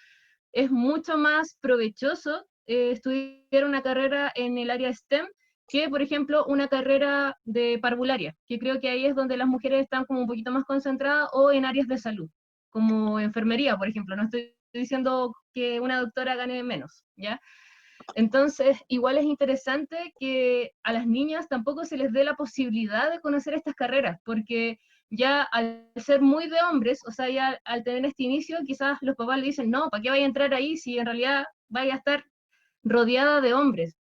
es mucho más provechoso estudiar una carrera en el área STEM que, por ejemplo, una carrera de parvularia, que creo que ahí es donde las mujeres están como un poquito más concentradas, o en áreas de salud, como enfermería, por ejemplo. No estoy diciendo que una doctora gane menos, ¿ya? Entonces, igual es interesante que a las niñas tampoco se les dé la posibilidad de conocer estas carreras, porque ya al ser muy de hombres, o sea, ya al tener este inicio, quizás los papás le dicen, no, ¿para qué vaya a entrar ahí si en realidad vaya a estar rodeada de hombres?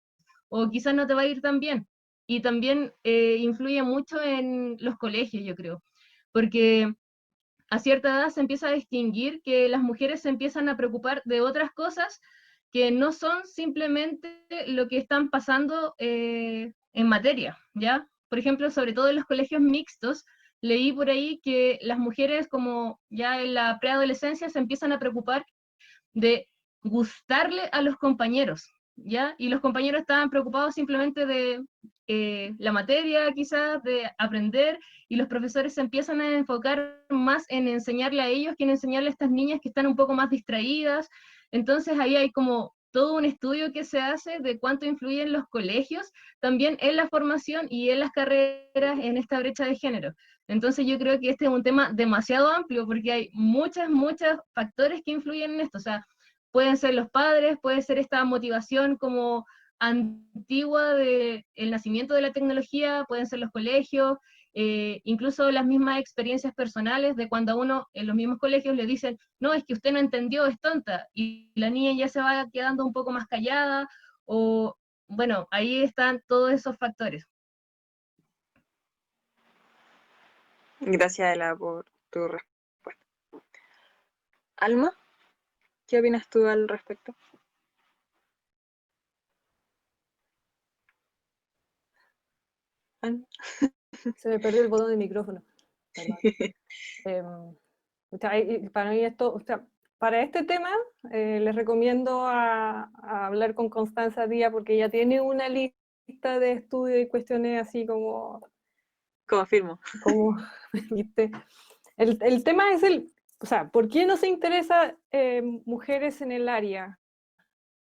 O quizás no te va a ir tan bien. Y también influye mucho en los colegios, yo creo, porque a cierta edad se empieza a distinguir que las mujeres se empiezan a preocupar de otras cosas que no son simplemente lo que están pasando en materia, ¿ya? Por ejemplo, sobre todo en los colegios mixtos, leí por ahí que las mujeres como ya en la preadolescencia se empiezan a preocupar de gustarle a los compañeros, ¿ya? Y los compañeros estaban preocupados simplemente de la materia, quizás, de aprender, y los profesores se empiezan a enfocar más en enseñarle a ellos que en enseñarle a estas niñas que están un poco más distraídas. Entonces ahí hay como todo un estudio que se hace de cuánto influyen los colegios también en la formación y en las carreras en esta brecha de género. Entonces yo creo que este es un tema demasiado amplio porque hay muchos factores que influyen en esto. O sea, pueden ser los padres, puede ser esta motivación como antigua del nacimiento de la tecnología, pueden ser los colegios, incluso las mismas experiencias personales de cuando a uno en los mismos colegios le dicen, no, es que usted no entendió, es tonta, y la niña ya se va quedando un poco más callada, o bueno, ahí están todos esos factores. Gracias, Ela, por tu respuesta. Alma, ¿qué opinas tú al respecto? Alma. Se me perdió el botón de micrófono. Perdón. O sea, para mí esto, o sea, para este tema, les recomiendo a hablar con Constanza Díaz porque ella tiene una lista de estudios y cuestiones así Confirmo. ¿viste? El tema es o sea, ¿por qué no se interesa mujeres en el área?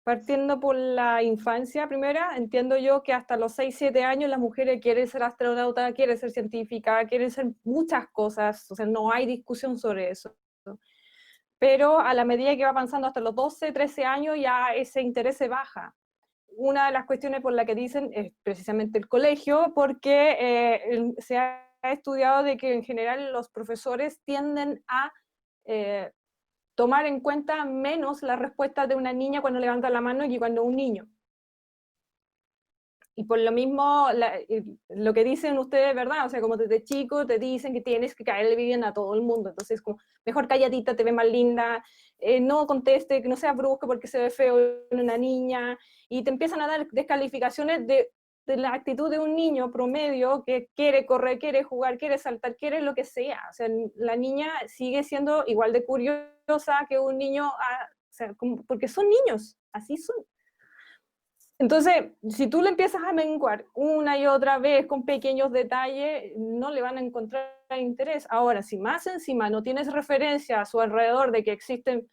Partiendo por la infancia primera, entiendo yo que hasta los 6, 7 años las mujeres quieren ser astronauta, quieren ser científica, quieren ser muchas cosas, o sea, no hay discusión sobre eso. Pero a la medida que va avanzando hasta los 12, 13 años ya ese interés se baja. Una de las cuestiones por la que dicen es precisamente el colegio, porque se ha estudiado de que en general los profesores tienden a tomar en cuenta menos las respuestas de una niña cuando levanta la mano que cuando un niño. Y por lo mismo, lo que dicen ustedes es verdad, o sea, como desde chico te dicen que tienes que caerle bien a todo el mundo, entonces como, mejor calladita, te ve más linda, no conteste, que no sea brusco porque se ve feo en una niña, y te empiezan a dar descalificaciones de la actitud de un niño promedio que quiere correr, quiere jugar, quiere saltar, quiere lo que sea, o sea, la niña sigue siendo igual de curiosa que un niño, o sea, porque son niños, así son. Entonces, si tú le empiezas a menguar una y otra vez con pequeños detalles, no le van a encontrar interés. Ahora, si más encima no tienes referencia a su alrededor de que existen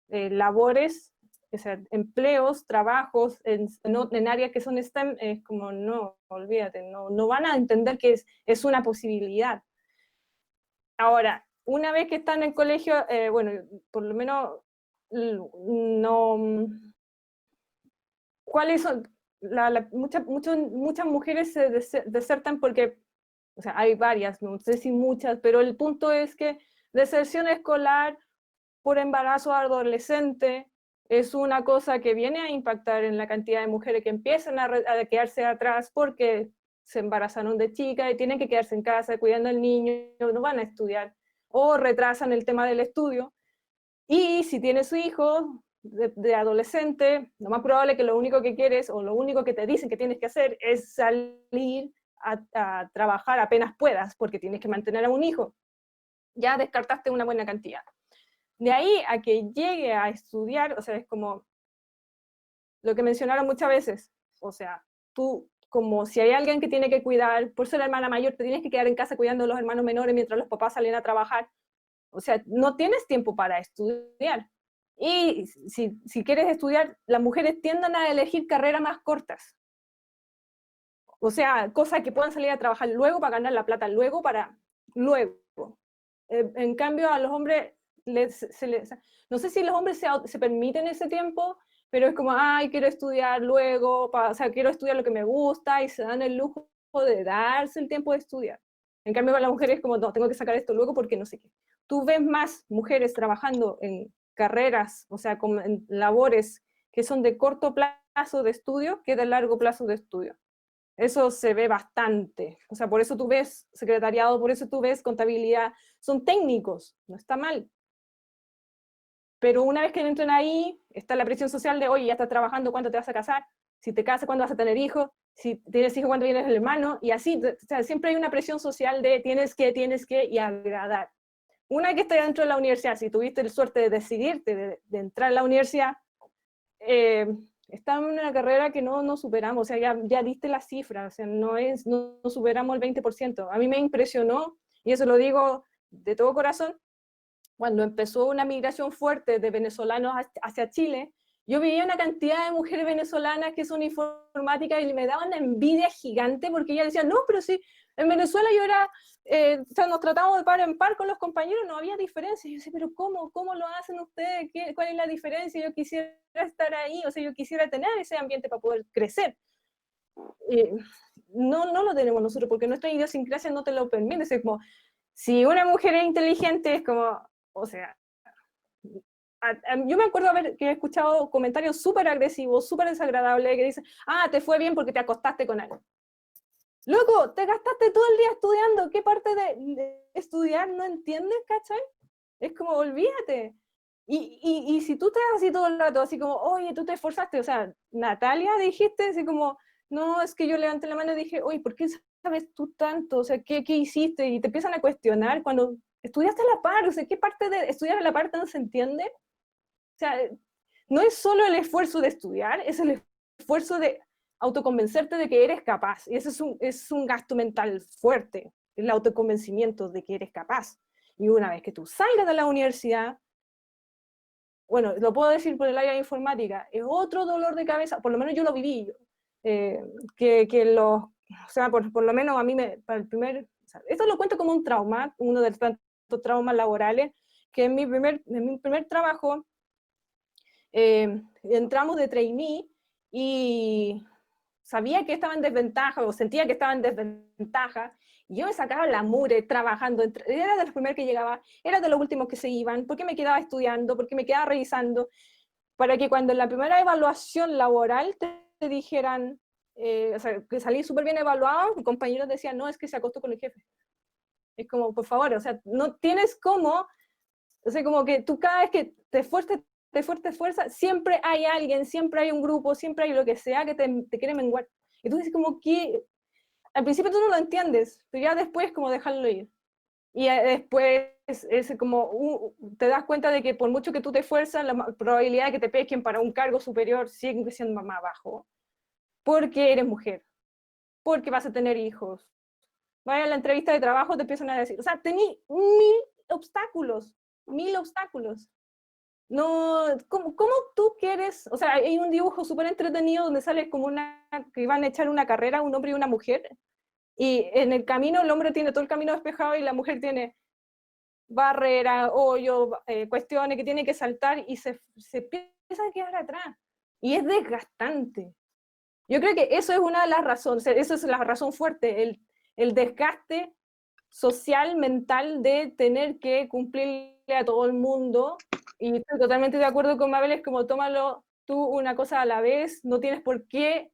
labores, o sea, empleos, trabajos en áreas que son STEM, es como, no, olvídate, no van a entender que es una posibilidad. Ahora, una vez que están en el colegio, bueno, por lo menos no... ¿Cuáles son? Muchas mujeres se desertan porque, o sea, hay varias, no sé si muchas, pero el punto es que deserción escolar por embarazo adolescente es una cosa que viene a impactar en la cantidad de mujeres que empiezan a quedarse atrás porque se embarazaron de chica y tienen que quedarse en casa cuidando al niño, no van a estudiar, o retrasan el tema del estudio. Y si tiene su hijo de adolescente, lo más probable es que lo único que quieres o lo único que te dicen que tienes que hacer es salir a trabajar apenas puedas porque tienes que mantener a un hijo. Ya descartaste una buena cantidad. De ahí a que llegue a estudiar, o sea, es como lo que mencionaron muchas veces, o sea, tú, como si hay alguien que tiene que cuidar, por ser la hermana mayor, te tienes que quedar en casa cuidando a los hermanos menores mientras los papás salen a trabajar. O sea, no tienes tiempo para estudiar. Y si quieres estudiar, las mujeres tienden a elegir carreras más cortas. O sea, cosas que puedan salir a trabajar luego para ganar la plata, luego para luego. En cambio, a los hombres, no sé si los hombres se permiten ese tiempo, pero es como, ay, quiero estudiar luego, o sea, quiero estudiar lo que me gusta, y se dan el lujo de darse el tiempo de estudiar. En cambio, para las mujeres es como, no, tengo que sacar esto luego porque no sé qué. Tú ves más mujeres trabajando en carreras, o sea, en labores que son de corto plazo de estudio que de largo plazo de estudio. Eso se ve bastante. O sea, por eso tú ves secretariado, por eso tú ves contabilidad. Son técnicos, no está mal. Pero una vez que entran ahí, está la presión social de, oye, ya estás trabajando, ¿cuándo te vas a casar? Si te casas, ¿cuándo vas a tener hijos? Si tienes hijos, ¿cuándo vienes el hermano? Y así, o sea, siempre hay una presión social de tienes que, y agradar. Una vez que estás dentro de la universidad, si tuviste la suerte de decidirte de entrar a la universidad, está en una carrera que no superamos, o sea, ya diste la cifra, o sea, no superamos el 20%. A mí me impresionó, y eso lo digo de todo corazón, cuando empezó una migración fuerte de venezolanos hacia Chile, yo veía una cantidad de mujeres venezolanas que son informáticas y me daban una envidia gigante porque ellas decían, no, pero sí, en Venezuela yo era, o sea, nos tratamos de par en par con los compañeros, no había diferencia. Y yo decía, pero ¿cómo lo hacen ustedes? ¿Cuál es la diferencia? Yo quisiera estar ahí, o sea, yo quisiera tener ese ambiente para poder crecer. No lo tenemos nosotros porque nuestra idiosincrasia no te lo permite. Es como, si una mujer es inteligente, es como, o sea, yo me acuerdo que he escuchado comentarios súper agresivos, súper desagradables, que dicen, ah, te fue bien porque te acostaste con alguien. Loco, te gastaste todo el día estudiando, ¿qué parte de estudiar no entiendes, cachai? Es como, olvídate. Y si tú te das así todo el rato, así como, oye, tú te esforzaste, o sea, Natalia, dijiste, así como, no, es que yo levanté la mano y dije, oye, ¿por qué sabes tú tanto? O sea, ¿qué hiciste? Y te empiezan a cuestionar cuando estudiaste a la par, o sea, ¿qué parte de estudiar a la par no se entiende? sea, no es solo el esfuerzo de estudiar, es el esfuerzo de autoconvencerte de que eres capaz. Y ese es un gasto mental fuerte, el autoconvencimiento de que eres capaz. Y una vez que tú salgas de la universidad, bueno, lo puedo decir por el área de informática, es otro dolor de cabeza, por lo menos yo lo viví, o sea, por lo menos a mí, para el primer, o sea, esto lo cuento como un trauma, uno de los tantos traumas laborales, que en mi primer trabajo entramos de trainee y sabía que estaba en desventaja, o sentía que estaba en desventaja, y yo me sacaba la mugre trabajando, era de los primeros que llegaba, era de los últimos que se iban, porque me quedaba estudiando, porque me quedaba revisando, para que cuando en la primera evaluación laboral te dijeran, o sea, que salí súper bien evaluado, mis compañeros decían, no, es que se acostó con el jefe. Es como, por favor, o sea, no tienes cómo, o sea, como que tú cada vez que te esfuerzas, siempre hay alguien, siempre hay un grupo, siempre hay lo que sea que te quiere menguar. Y tú dices como que, al principio tú no lo entiendes, pero ya después como dejarlo ir. Y después es como, te das cuenta de que por mucho que tú te esfuerzas, la probabilidad de que te pesquen para un cargo superior sigue siendo más bajo. Porque eres mujer, porque vas a tener hijos. Vaya a la entrevista de trabajo, te empiezan a decir, o sea, tení 1000 obstáculos. No, ¿cómo tú quieres? O sea, hay un dibujo súper entretenido donde sale como que van a echar una carrera, un hombre y una mujer, y en el camino el hombre tiene todo el camino despejado y la mujer tiene barrera, hoyo, cuestiones que tiene que saltar y se empieza a quedar atrás. Y es desgastante. Yo creo que eso es una de las razones, esa es la razón fuerte, el desgaste social, mental de tener que cumplirle a todo el mundo. Y estoy totalmente de acuerdo con Mabel, es como tómalo tú una cosa a la vez, no tienes por qué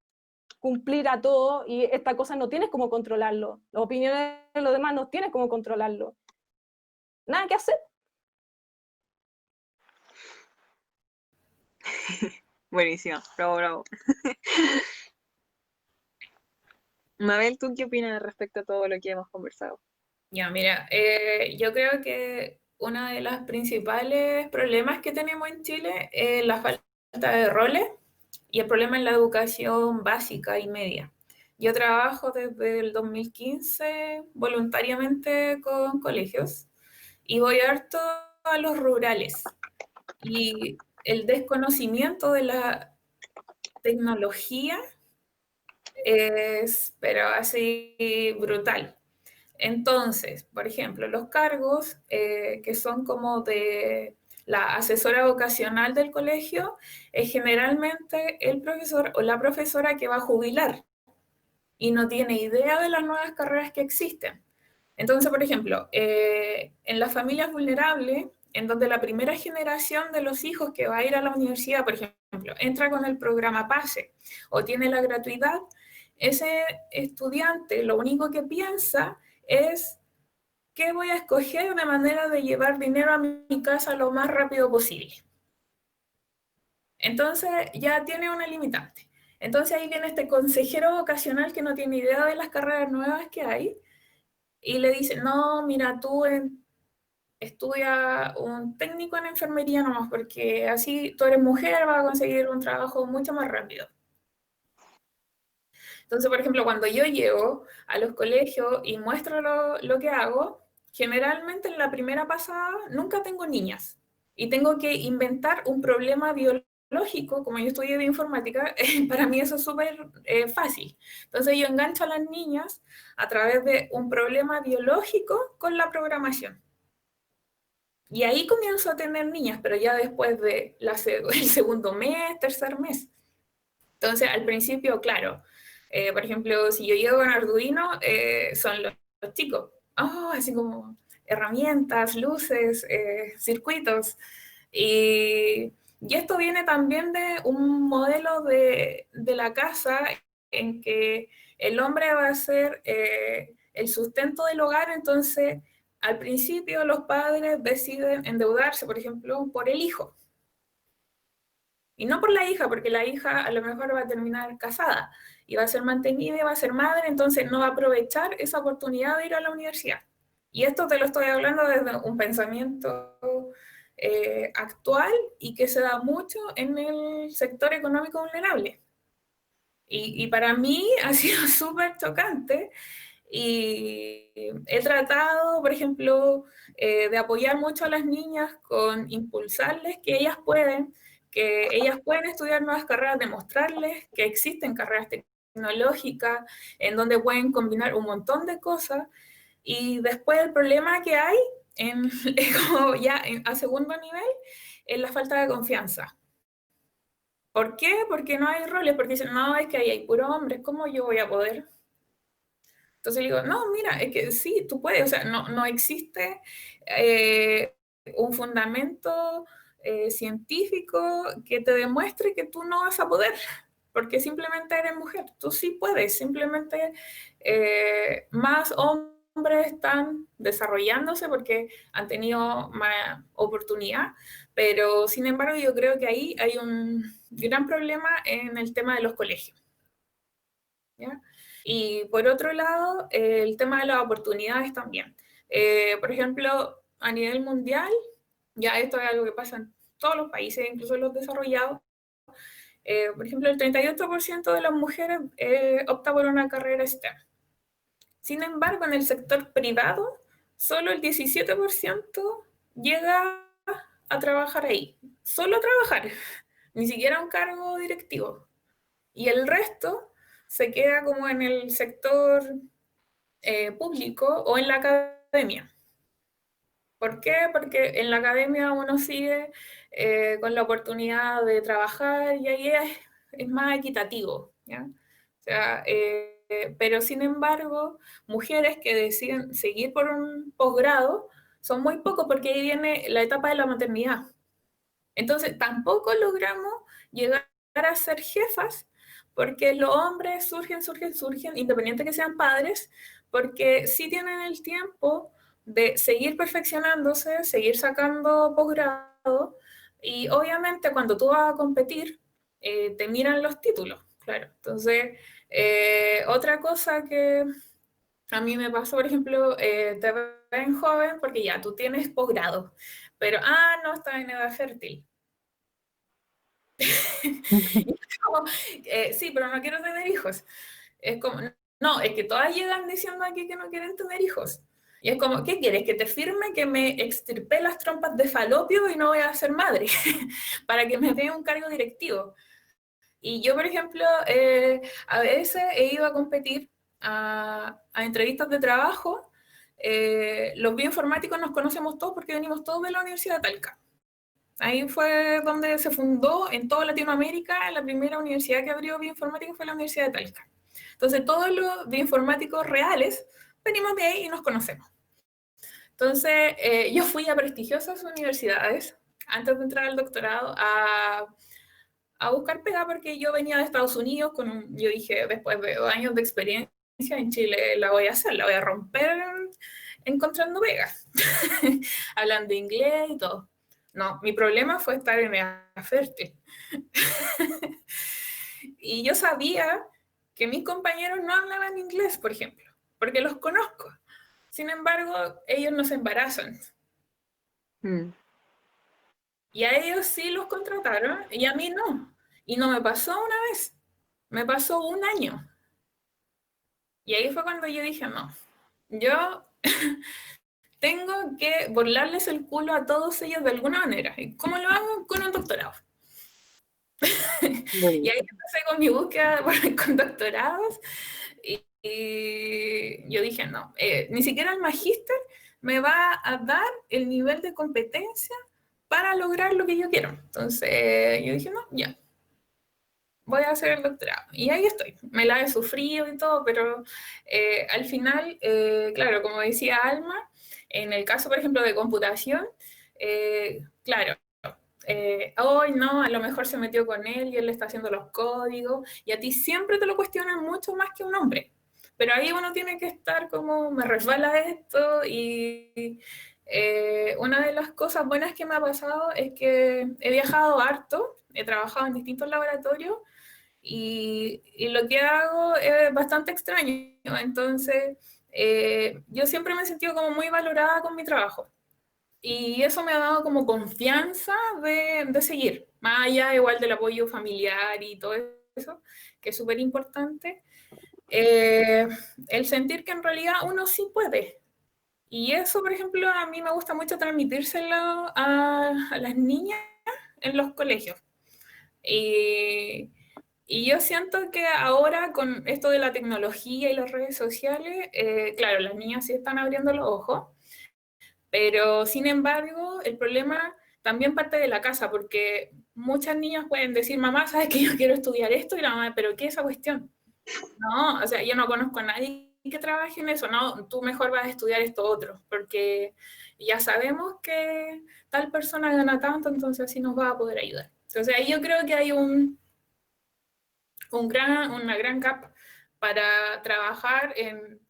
cumplir a todo y esta cosa no tienes cómo controlarlo. Las opiniones de los demás no tienes cómo controlarlo. Nada que hacer. Buenísimo, bravo, bravo. Mabel, ¿tú qué opinas respecto a todo lo que hemos conversado? Ya, mira, yo creo que uno de los principales problemas que tenemos en Chile es la falta de roles y el problema en la educación básica y media. Yo trabajo desde el 2015 voluntariamente con colegios y voy harto a los rurales. Y el desconocimiento de la tecnología es, pero así brutal. Entonces, por ejemplo, los cargos que son como de la asesora vocacional del colegio es generalmente el profesor o la profesora que va a jubilar y no tiene idea de las nuevas carreras que existen. Entonces, por ejemplo, en las familias vulnerables, en donde la primera generación de los hijos que va a ir a la universidad, por ejemplo, entra con el programa PASE o tiene la gratuidad, ese estudiante lo único que piensa es qué voy a escoger de manera de llevar dinero a mi casa lo más rápido posible. Entonces ya tiene una limitante. Entonces ahí viene este consejero vocacional que no tiene idea de las carreras nuevas que hay y le dice, no, mira, tú estudia un técnico en enfermería nomás, porque así tú eres mujer, vas a conseguir un trabajo mucho más rápido. Entonces, por ejemplo, cuando yo llego a los colegios y muestro lo que hago, generalmente en la primera pasada nunca tengo niñas y tengo que inventar un problema biológico, como yo estudié bioinformática, para mí eso es súper fácil. Entonces yo engancho a las niñas a través de un problema biológico con la programación. Y ahí comienzo a tener niñas, pero ya después de el segundo mes, tercer mes. Entonces, al principio, claro, por ejemplo, si yo llego con Arduino, son los chicos, así como herramientas, luces, circuitos. Y esto viene también de un modelo de la casa en que el hombre va a ser el sustento del hogar, entonces al principio los padres deciden endeudarse, por ejemplo, por el hijo. Y no por la hija, porque la hija a lo mejor va a terminar casada y va a ser mantenida y va a ser madre, entonces no va a aprovechar esa oportunidad de ir a la universidad. Y esto te lo estoy hablando desde un pensamiento actual y que se da mucho en el sector económico vulnerable. Y para mí ha sido súper chocante y he tratado, por ejemplo, de apoyar mucho a las niñas con impulsarles que ellas pueden estudiar nuevas carreras, demostrarles que existen carreras tecnológicas en donde pueden combinar un montón de cosas. Y después el problema que hay, como ya a segundo nivel, es la falta de confianza. ¿Por qué? Porque no hay roles, porque dicen, no, es que ahí hay puros hombres, ¿cómo yo voy a poder? Entonces digo, no, mira, es que sí, tú puedes, o sea, no existe un fundamento científico que te demuestre que tú no vas a poder, porque simplemente eres mujer, tú sí puedes, simplemente más hombres están desarrollándose porque han tenido más oportunidad, pero sin embargo yo creo que ahí hay un gran problema en el tema de los colegios. ¿Ya? Y por otro lado, el tema de las oportunidades también. Por ejemplo, a nivel mundial, ya esto es algo que pasa en todos los países, incluso en los desarrollados. Por ejemplo, el 38% de las mujeres opta por una carrera STEM. Sin embargo, en el sector privado, solo el 17% llega a trabajar ahí. Solo a trabajar, ni siquiera un cargo directivo. Y el resto se queda como en el sector público o en la academia. ¿Por qué? Porque en la academia uno sigue con la oportunidad de trabajar y ahí es más equitativo, ¿ya? O sea, pero sin embargo, mujeres que deciden seguir por un posgrado son muy pocos porque ahí viene la etapa de la maternidad. Entonces, tampoco logramos llegar a ser jefas porque los hombres surgen, independiente que sean padres, porque sí tienen el tiempo de seguir perfeccionándose, seguir sacando posgrado, y obviamente cuando tú vas a competir, te miran los títulos, claro. Entonces, otra cosa que a mí me pasó, por ejemplo, te ven joven porque ya tú tienes posgrado, pero, no estás en edad fértil. Como, sí, pero no quiero tener hijos. Es como, no, es que todas llegan diciendo aquí que no quieren tener hijos. Y es como, ¿qué quieres? ¿Que te firme que me extirpé las trompas de falopio y no voy a ser madre? Para que me dé un cargo directivo. Y yo, por ejemplo, a veces he ido a competir a entrevistas de trabajo. Los bioinformáticos nos conocemos todos porque venimos todos de la Universidad de Talca. Ahí fue donde se fundó en toda Latinoamérica la primera universidad que abrió bioinformática fue la Universidad de Talca. Entonces todos los bioinformáticos reales venimos de ahí y nos conocemos. Entonces yo fui a prestigiosas universidades antes de entrar al doctorado a buscar pega porque yo venía de Estados Unidos yo dije después de 2 años de experiencia en Chile la voy a hacer, la voy a romper encontrando pegas, hablando inglés y todo. No, mi problema fue estar en edad fértil. Y yo sabía que mis compañeros no hablaban inglés, por ejemplo, porque los conozco. Sin embargo, ellos no se embarazan. Y a ellos sí los contrataron y a mí no. Y no me pasó una vez, me pasó 1 año. Y ahí fue cuando yo dije, no, yo tengo que burlarles el culo a todos ellos de alguna manera. ¿Y cómo lo hago? Con un doctorado. Y ahí empecé con mi búsqueda con doctorados y yo dije, no, ni siquiera el magíster me va a dar el nivel de competencia para lograr lo que yo quiero. Entonces yo dije, no, ya, voy a hacer el doctorado. Y ahí estoy, me la he sufrido y todo, pero al final, claro, como decía Alma, en el caso, por ejemplo, de computación, claro, hoy no, a lo mejor se metió con él y él le está haciendo los códigos, y a ti siempre te lo cuestionan mucho más que un hombre. Pero ahí uno tiene que estar como, me resbala esto, y una de las cosas buenas que me ha pasado es que he viajado harto, he trabajado en distintos laboratorios, y lo que hago es bastante extraño. Entonces, yo siempre me he sentido como muy valorada con mi trabajo. Y eso me ha dado como confianza de seguir, más allá igual del apoyo familiar y todo eso, que es súper importante. El sentir que en realidad uno sí puede. Y eso, por ejemplo, a mí me gusta mucho transmitírselo a las niñas en los colegios. Y, y yo siento que ahora con esto de la tecnología y las redes sociales, claro, las niñas sí están abriendo los ojos, pero sin embargo, el problema también parte de la casa, porque muchas niñas pueden decir, mamá, ¿sabes que yo quiero estudiar esto? Y la mamá, ¿pero qué es esa cuestión? No, o sea, yo no conozco a nadie que trabaje en eso, no, tú mejor vas a estudiar esto otro, porque ya sabemos que tal persona gana tanto, entonces así nos va a poder ayudar. Entonces ahí yo creo que hay una gran gap para trabajar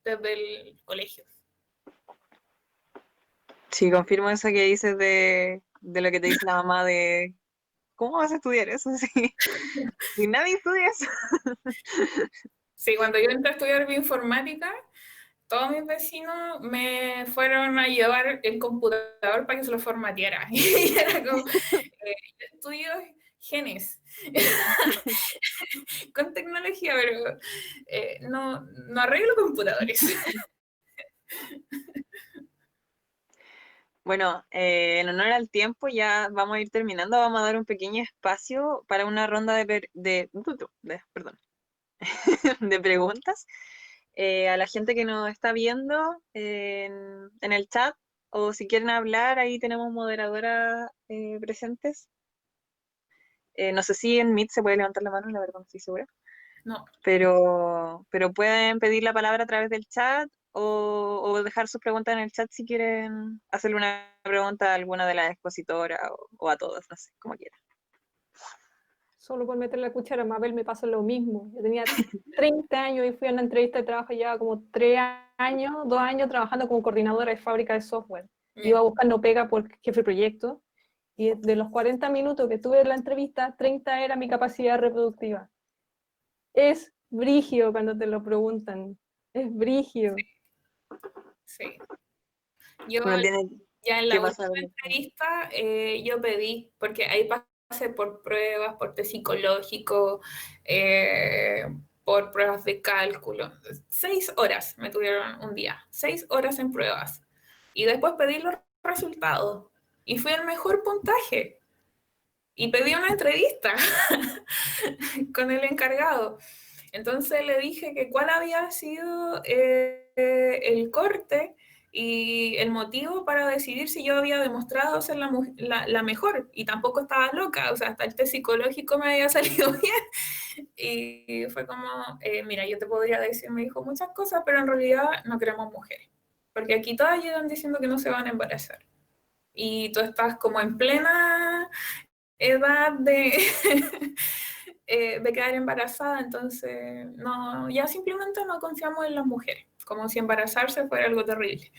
desde el colegio. Sí, confirmo eso que dices de lo que te dice la mamá de ¿cómo vas a estudiar eso? Si nadie estudia eso. Sí, cuando yo entré a estudiar bioinformática, todos mis vecinos me fueron a llevar el computador para que se lo formateara. Y era como, yo estudio genes con tecnología, pero no arreglo computadores. Bueno, en honor al tiempo ya vamos a ir terminando, vamos a dar un pequeño espacio para una ronda perdón, de preguntas a la gente que nos está viendo en el chat o si quieren hablar, ahí tenemos moderadoras presentes. No sé si en Meet se puede levantar la mano, la verdad no estoy segura. No. Pero pueden pedir la palabra a través del chat o dejar sus preguntas en el chat si quieren hacerle una pregunta a alguna de las expositoras o a todas, no sé, como quieran. Solo por meter la cuchara, Mabel, me pasó lo mismo. Yo tenía 30 años y fui a una entrevista de trabajo, llevaba como 3 años, 2 años trabajando como coordinadora de fábrica de software. Iba buscando pega por jefe de proyecto y de los 40 minutos que tuve en la entrevista, 30 era mi capacidad reproductiva. Es brigio cuando te lo preguntan, es brigio. Sí. Yo Uno tiene ya en que la pasar. última entrevista yo pedí, porque ahí pasé por pruebas, por test psicológico, por pruebas de cálculo. 6 horas me tuvieron un día, 6 horas en pruebas. Y después pedí los resultados y fui el mejor puntaje. Y pedí una entrevista con el encargado. Entonces le dije que cuál había sido el corte y el motivo para decidir si yo había demostrado ser la mejor. Y tampoco estaba loca, o sea, hasta el test psicológico me había salido bien. Y fue como, mira, yo te podría decir, me dijo muchas cosas, pero en realidad no queremos mujeres. Porque aquí todas llegan diciendo que no se van a embarazar. Y tú estás como en plena edad de quedar embarazada, entonces no, ya simplemente no confiamos en las mujeres, como si embarazarse fuera algo terrible.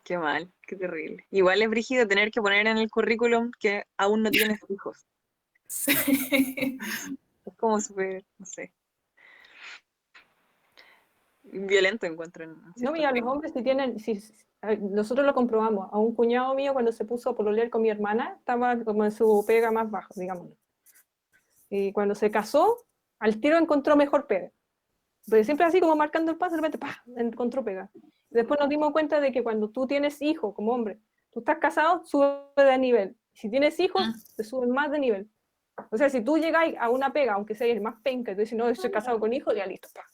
Qué mal, qué terrible. Igual es brígido tener que poner en el currículum que aún no tienes hijos. Sí. Es como súper, no sé, violento encuentro en No, cierto mira, los punto. hombres si tienen, nosotros lo comprobamos, a un cuñado mío cuando se puso a pololear con mi hermana, estaba como en su pega más baja, digámoslo. Y cuando se casó, al tiro encontró mejor pega. Pero siempre así como marcando el paso, de repente, ¡pah!, encontró pega. Después nos dimos cuenta de que cuando tú tienes hijos como hombre, tú estás casado, sube de nivel. Si tienes hijos, te suben más de nivel. O sea, si tú llegas a una pega, aunque sea el más penca, y tú dices, no, estoy casado con hijos, ya listo, ¡pah!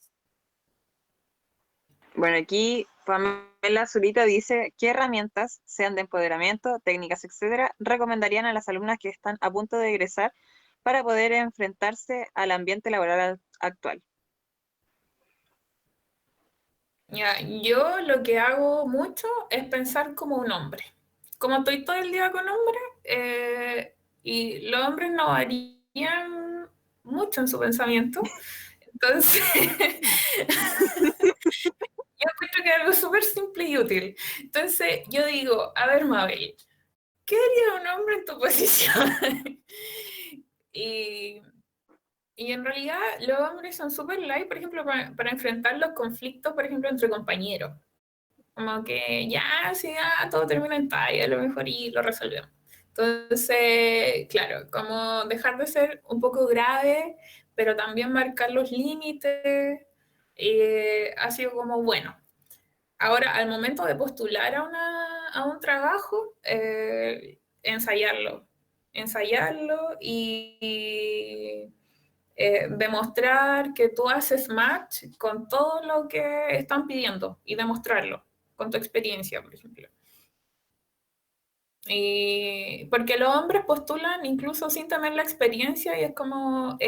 Bueno, aquí Pamela Zurita dice, ¿qué herramientas, sean de empoderamiento, técnicas, etcétera, recomendarían a las alumnas que están a punto de egresar para poder enfrentarse al ambiente laboral actual? Ya, yo lo que hago mucho es pensar como un hombre. Como estoy todo el día con hombres, y los hombres no varían mucho en su pensamiento, entonces yo encuentro que es algo súper simple y útil. Entonces yo digo, a ver, Mabel, ¿qué haría un hombre en tu posición? y, y en realidad los hombres son súper light, por ejemplo, para enfrentar los conflictos, por ejemplo, entre compañeros. Como que ya, sí, ya, todo termina en talla, a lo mejor y lo resolvemos. Entonces, claro, como dejar de ser un poco grave, pero también marcar los límites, ha sido como bueno. Ahora, al momento de postular a un trabajo, ensayarlo y demostrar que tú haces match con todo lo que están pidiendo y demostrarlo con tu experiencia, por ejemplo. Y porque los hombres postulan incluso sin tener la experiencia y es como,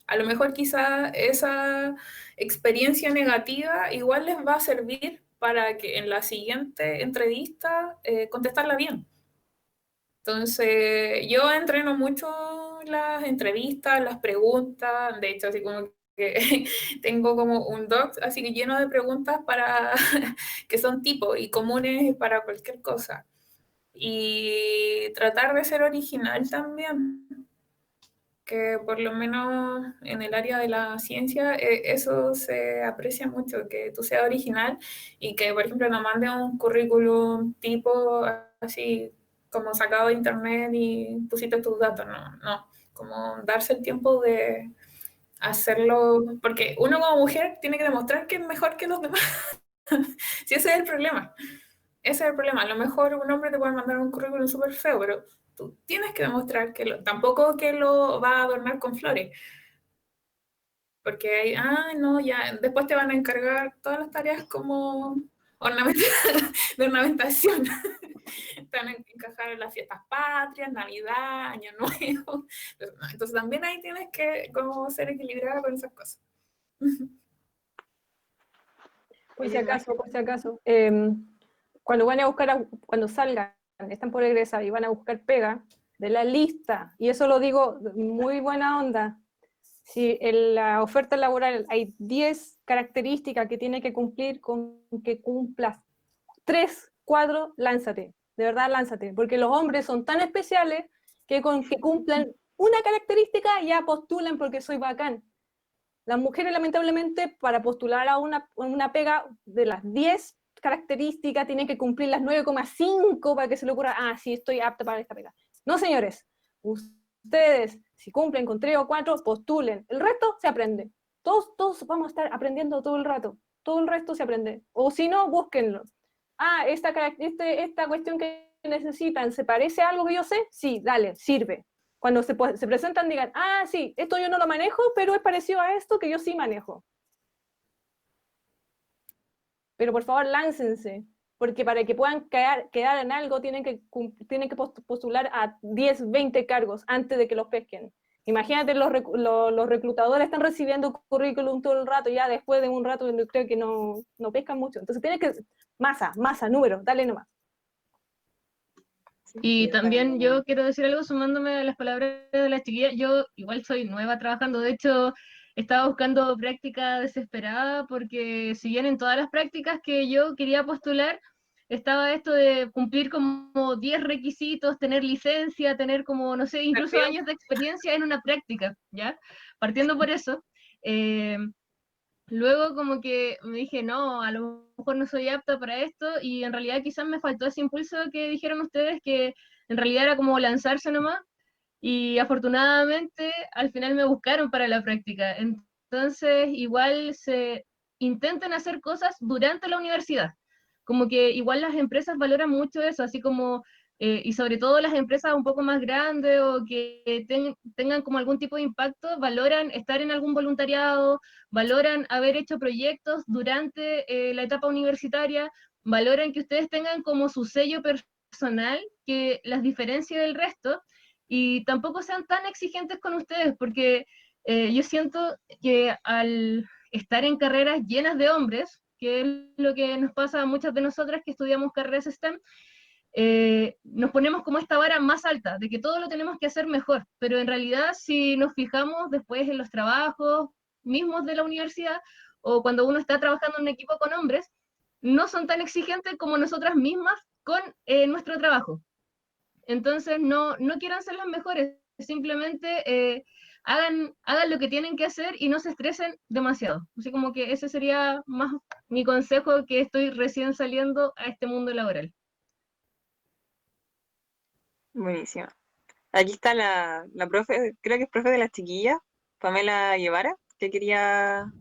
a lo mejor quizá esa experiencia negativa igual les va a servir para que en la siguiente entrevista contestarla bien. Entonces, yo entreno mucho las entrevistas, las preguntas, de hecho, así como que tengo como un doc así que lleno de preguntas para que son tipos y comunes para cualquier cosa. Y tratar de ser original también, que por lo menos en el área de la ciencia eso se aprecia mucho, que tú seas original y que, por ejemplo, no mandes un currículum tipo así como sacado de internet y pusiste tus datos, no, como darse el tiempo de hacerlo, porque uno como mujer tiene que demostrar que es mejor que los demás, si ese es el problema. Ese es el problema. A lo mejor un hombre te puede mandar un currículum súper feo, pero tú tienes que demostrar que tampoco que lo va a adornar con flores. Porque hay, no, ya, después te van a encargar todas las tareas como de ornamentación. Te van a encajar en las fiestas patrias, Navidad, Año Nuevo. Entonces también ahí tienes que como ser equilibrada con esas cosas. Por si acaso, cuando van a buscar, cuando salgan, están por egresar y van a buscar pega, de la lista, y eso lo digo muy buena onda, si en la oferta laboral hay 10 características que tiene que cumplir, con que cumplas 3, 4, lánzate, de verdad lánzate, porque los hombres son tan especiales que con que cumplan una característica ya postulan porque soy bacán. Las mujeres, lamentablemente, para postular a una pega de las 10 características, tienen que cumplir las 9,5 para que se le ocurra, sí, estoy apta para esta pega. No, señores, ustedes, si cumplen con 3 o 4, postulen. El resto se aprende. Todos vamos a estar aprendiendo todo el rato. Todo el resto se aprende. O si no, búsquenlo. Esta cuestión que necesitan, ¿se parece a algo que yo sé? Sí, dale, sirve. Cuando se presentan digan, sí, esto yo no lo manejo, pero es parecido a esto que yo sí manejo. Pero por favor, láncense, porque para que puedan quedar en algo tienen que postular a 10, 20 cargos antes de que los pesquen. Imagínate, los reclutadores están recibiendo currículum todo el rato, ya después de un rato creo que no pescan mucho. Entonces tienen que, masa, número, dale nomás. Y también yo quiero decir algo sumándome a las palabras de la chiquilla. Yo igual soy nueva trabajando, de hecho estaba buscando práctica desesperada porque si bien en todas las prácticas que yo quería postular estaba esto de cumplir como 10 requisitos, tener licencia, tener como, no sé, incluso años de experiencia en una práctica, ¿ya? Partiendo por eso. Luego como que me dije, no, a lo mejor no soy apta para esto y en realidad quizás me faltó ese impulso que dijeron ustedes, que en realidad era como lanzarse nomás y afortunadamente al final me buscaron para la práctica. Entonces igual se intentan hacer cosas durante la universidad. Como que igual las empresas valoran mucho eso, así como, y sobre todo las empresas un poco más grandes o que tengan como algún tipo de impacto, valoran estar en algún voluntariado, valoran haber hecho proyectos durante la etapa universitaria, valoran que ustedes tengan como su sello personal que las diferencie del resto y tampoco sean tan exigentes con ustedes, porque yo siento que al estar en carreras llenas de hombres, que es lo que nos pasa a muchas de nosotras que estudiamos carreras STEM, nos ponemos como esta vara más alta, de que todo lo tenemos que hacer mejor, pero en realidad si nos fijamos después en los trabajos mismos de la universidad, o cuando uno está trabajando en un equipo con hombres, no son tan exigentes como nosotras mismas con nuestro trabajo. Entonces no quieran ser las mejores, simplemente hagan lo que tienen que hacer y no se estresen demasiado. Así como que ese sería más mi consejo, que estoy recién saliendo a este mundo laboral. Buenísimo. Aquí está la profe, creo que es profe de las chiquillas, Pamela Guevara, que quería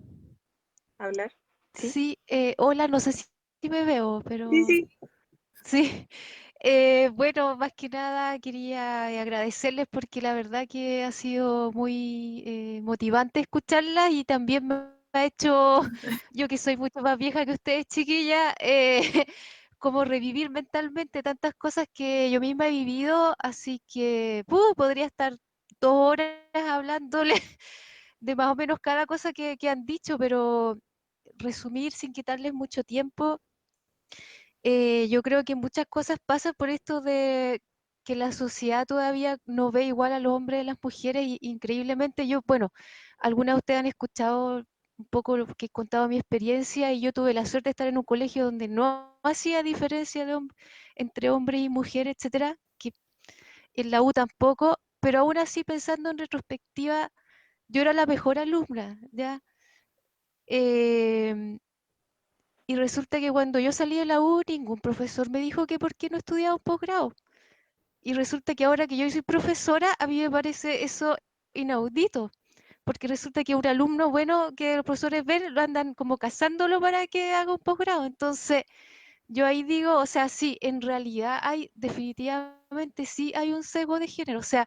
hablar. ¿Sí? Sí, hola, no sé si me veo, Sí, pero sí. sí. Bueno, más que nada quería agradecerles porque la verdad que ha sido muy motivante escucharlas y también me ha hecho, yo que soy mucho más vieja que ustedes, chiquillas, como revivir mentalmente tantas cosas que yo misma he vivido, así que podría estar 2 horas hablándoles de más o menos cada cosa que han dicho, pero resumir sin quitarles mucho tiempo, yo creo que muchas cosas pasan por esto de que la sociedad todavía no ve igual a los hombres y a las mujeres, y increíblemente yo, bueno, algunas de ustedes han escuchado un poco lo que he contado mi experiencia, y yo tuve la suerte de estar en un colegio donde no hacía diferencia entre hombres y mujeres, etcétera, que en la U tampoco, pero aún así, pensando en retrospectiva, yo era la mejor alumna, ¿ya? Em, y resulta que cuando yo salí de la U, ningún profesor me dijo que por qué no estudiaba un posgrado. Y resulta que ahora que yo soy profesora, a mí me parece eso inaudito, porque resulta que un alumno bueno que los profesores ven, lo andan como cazándolo para que haga un posgrado. Entonces, yo ahí digo, o sea, sí, en realidad hay, definitivamente sí hay un sesgo de género, o sea,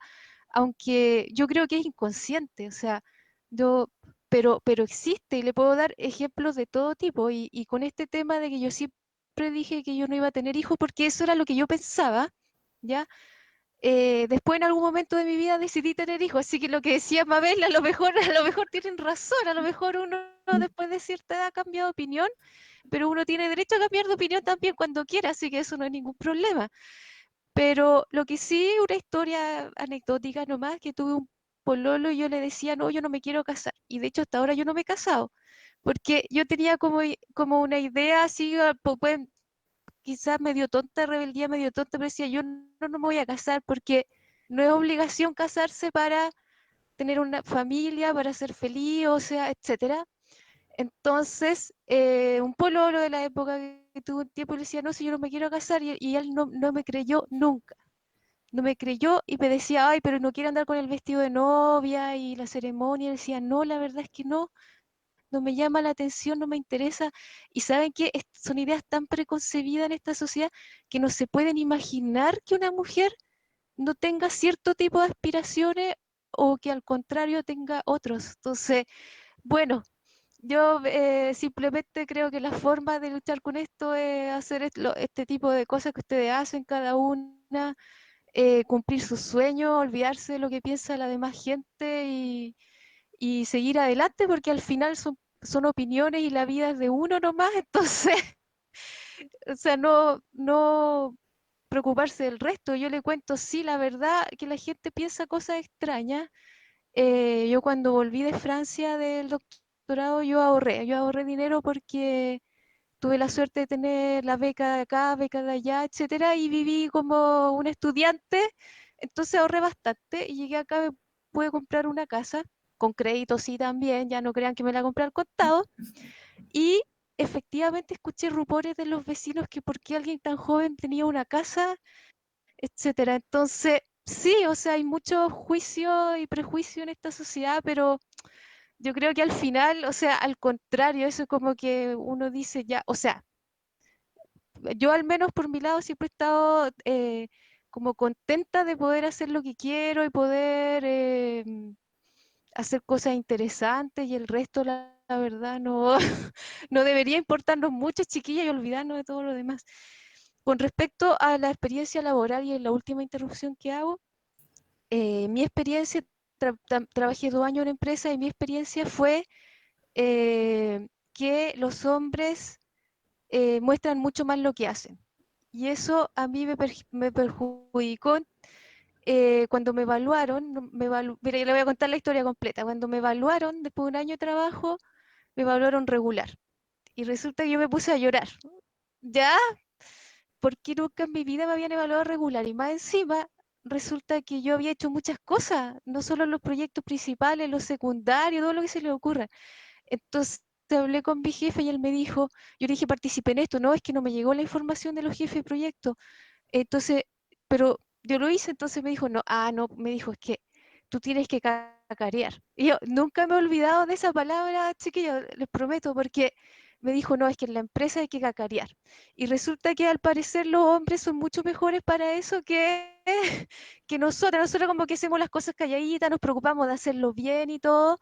aunque yo creo que es inconsciente, o sea, yo, pero existe, y le puedo dar ejemplos de todo tipo, y con este tema de que yo siempre dije que yo no iba a tener hijos porque eso era lo que yo pensaba, ¿ya? Después en algún momento de mi vida decidí tener hijos, así que lo que decía Mabel, a lo mejor tienen razón, a lo mejor uno después de cierta edad cambia de opinión, pero uno tiene derecho a cambiar de opinión también cuando quiera, así que eso no es ningún problema. Pero lo que sí, una historia anecdótica nomás, que tuve un pololo y yo le decía, no, yo no me quiero casar. Y de hecho hasta ahora yo no me he casado, porque yo tenía como una idea así, quizás medio tonta, rebeldía medio tonta, pero decía, yo no me voy a casar porque no es obligación casarse para tener una familia, para ser feliz, o sea, etcétera. Entonces, un pololo de la época que tuve un tiempo le decía, no, si yo no me quiero casar, y él no me creyó nunca. No me creyó y me decía, ay, pero no quiere andar con el vestido de novia y la ceremonia. Y decía, no, la verdad es que no me llama la atención, no me interesa. Y saben que son ideas tan preconcebidas en esta sociedad que no se pueden imaginar que una mujer no tenga cierto tipo de aspiraciones, o que al contrario tenga otros. Entonces, bueno, yo simplemente creo que la forma de luchar con esto es hacer este tipo de cosas que ustedes hacen cada una, cumplir sus sueños, olvidarse de lo que piensa la demás gente, y seguir adelante, porque al final son opiniones y la vida es de uno nomás. Entonces, o sea, no preocuparse del resto. Yo le cuento, sí, la verdad que la gente piensa cosas extrañas. Yo cuando volví de Francia del doctorado, yo ahorré dinero porque tuve la suerte de tener la beca de acá, beca de allá, etcétera, y viví como un estudiante, entonces ahorré bastante y llegué acá, me pude comprar una casa, con crédito sí también, ya no crean que me la compré al contado, y efectivamente escuché rumores de los vecinos que por qué alguien tan joven tenía una casa, etcétera. Entonces, sí, o sea, hay mucho juicio y prejuicio en esta sociedad, pero yo creo que al final, o sea, al contrario, eso es como que uno dice ya, o sea, yo al menos por mi lado siempre he estado como contenta de poder hacer lo que quiero y poder hacer cosas interesantes, y el resto, la verdad, no, no debería importarnos mucho, chiquilla, y olvidarnos de todo lo demás. Con respecto a la experiencia laboral y en la última interrupción que hago, mi experiencia, trabajé 2 años en empresa, y mi experiencia fue que los hombres muestran mucho más lo que hacen. Y eso a mí me perjudicó cuando me evaluaron. Mira, yo le voy a contar la historia completa. Cuando me evaluaron, después de un año de trabajo, me evaluaron regular. Y resulta que yo me puse a llorar. ¿Ya? Porque nunca en mi vida me habían evaluado regular. Y más encima, resulta que yo había hecho muchas cosas, no solo los proyectos principales, los secundarios, todo lo que se le ocurra. Entonces hablé con mi jefe y él me dijo, yo le dije, participé en esto, no, es que no me llegó la información de los jefes de proyecto. Entonces, pero yo lo hice, entonces me dijo, no, no, me dijo, es que tú tienes que cacarear. Y yo nunca me he olvidado de esa palabra, chiquillos, les prometo, porque me dijo, no, es que en la empresa hay que cacarear. Y resulta que al parecer los hombres son mucho mejores para eso que nosotras. Nosotras como que hacemos las cosas calladitas, nos preocupamos de hacerlo bien y todo,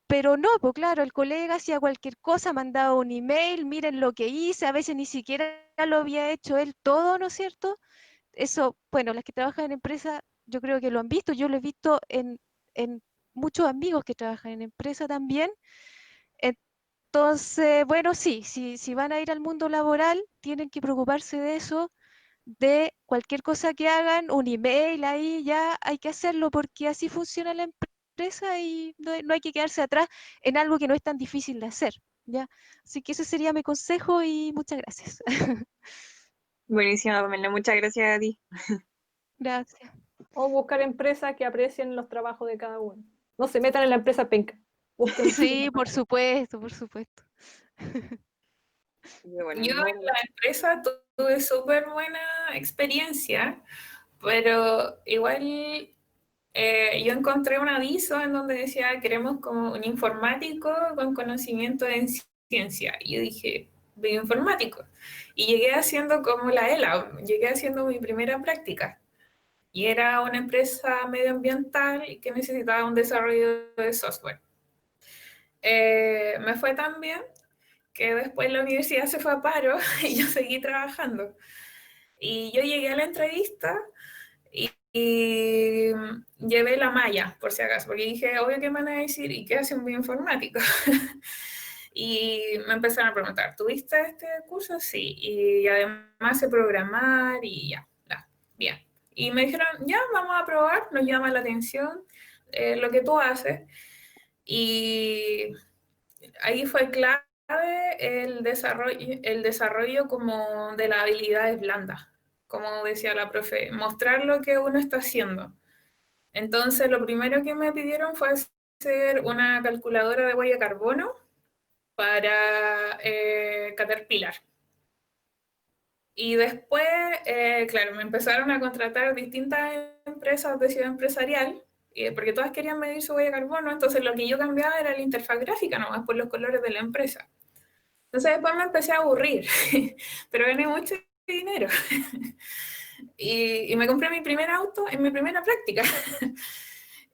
pero no, pues claro, el colega hacía cualquier cosa, mandaba un email, miren lo que hice, a veces ni siquiera lo había hecho él todo, ¿no es cierto? Eso, bueno, las que trabajan en empresa, yo creo que lo han visto, yo lo he visto en muchos amigos que trabajan en empresa también. Entonces, bueno, sí, si van a ir al mundo laboral, tienen que preocuparse de eso, de cualquier cosa que hagan, un email ahí, ya hay que hacerlo porque así funciona la empresa y no hay que quedarse atrás en algo que no es tan difícil de hacer, ¿ya? Así que ese sería mi consejo y muchas gracias. Buenísima, Pamela, muchas gracias a ti. Gracias. O buscar empresas que aprecien los trabajos de cada uno. No se metan en la empresa penca. Busquen Sí, por supuesto, por supuesto. Bueno, Yo en la empresa tuve súper buena experiencia, pero igual yo encontré un aviso en donde decía queremos como un informático con conocimiento en ciencia. Y yo dije, bioinformático. Y llegué haciendo como la ELA, llegué haciendo mi primera práctica. Y era una empresa medioambiental que necesitaba un desarrollo de software. Me fue tan bien que después la universidad se fue a paro y yo seguí trabajando. Y yo llegué a la entrevista y llevé la malla, por si acaso, porque dije, obvio que me van a decir, ¿y qué hace un bioinformático? Y me empezaron a preguntar, ¿tuviste este curso? Sí, y además sé programar y ya, bien. Y me dijeron, ya, vamos a probar, nos llama la atención lo que tú haces. Y ahí fue clave el desarrollo como de las habilidades blandas, como decía la profe, mostrar lo que uno está haciendo. Entonces, lo primero que me pidieron fue hacer una calculadora de huella de carbono para Caterpillar. Y después, claro, me empezaron a contratar distintas empresas de Ciudad Empresarial, porque todas querían medir su huella de carbono, entonces lo que yo cambiaba era la interfaz gráfica, nomás por los colores de la empresa. Entonces después me empecé a aburrir, pero gané mucho dinero. Y me compré mi primer auto en mi primera práctica.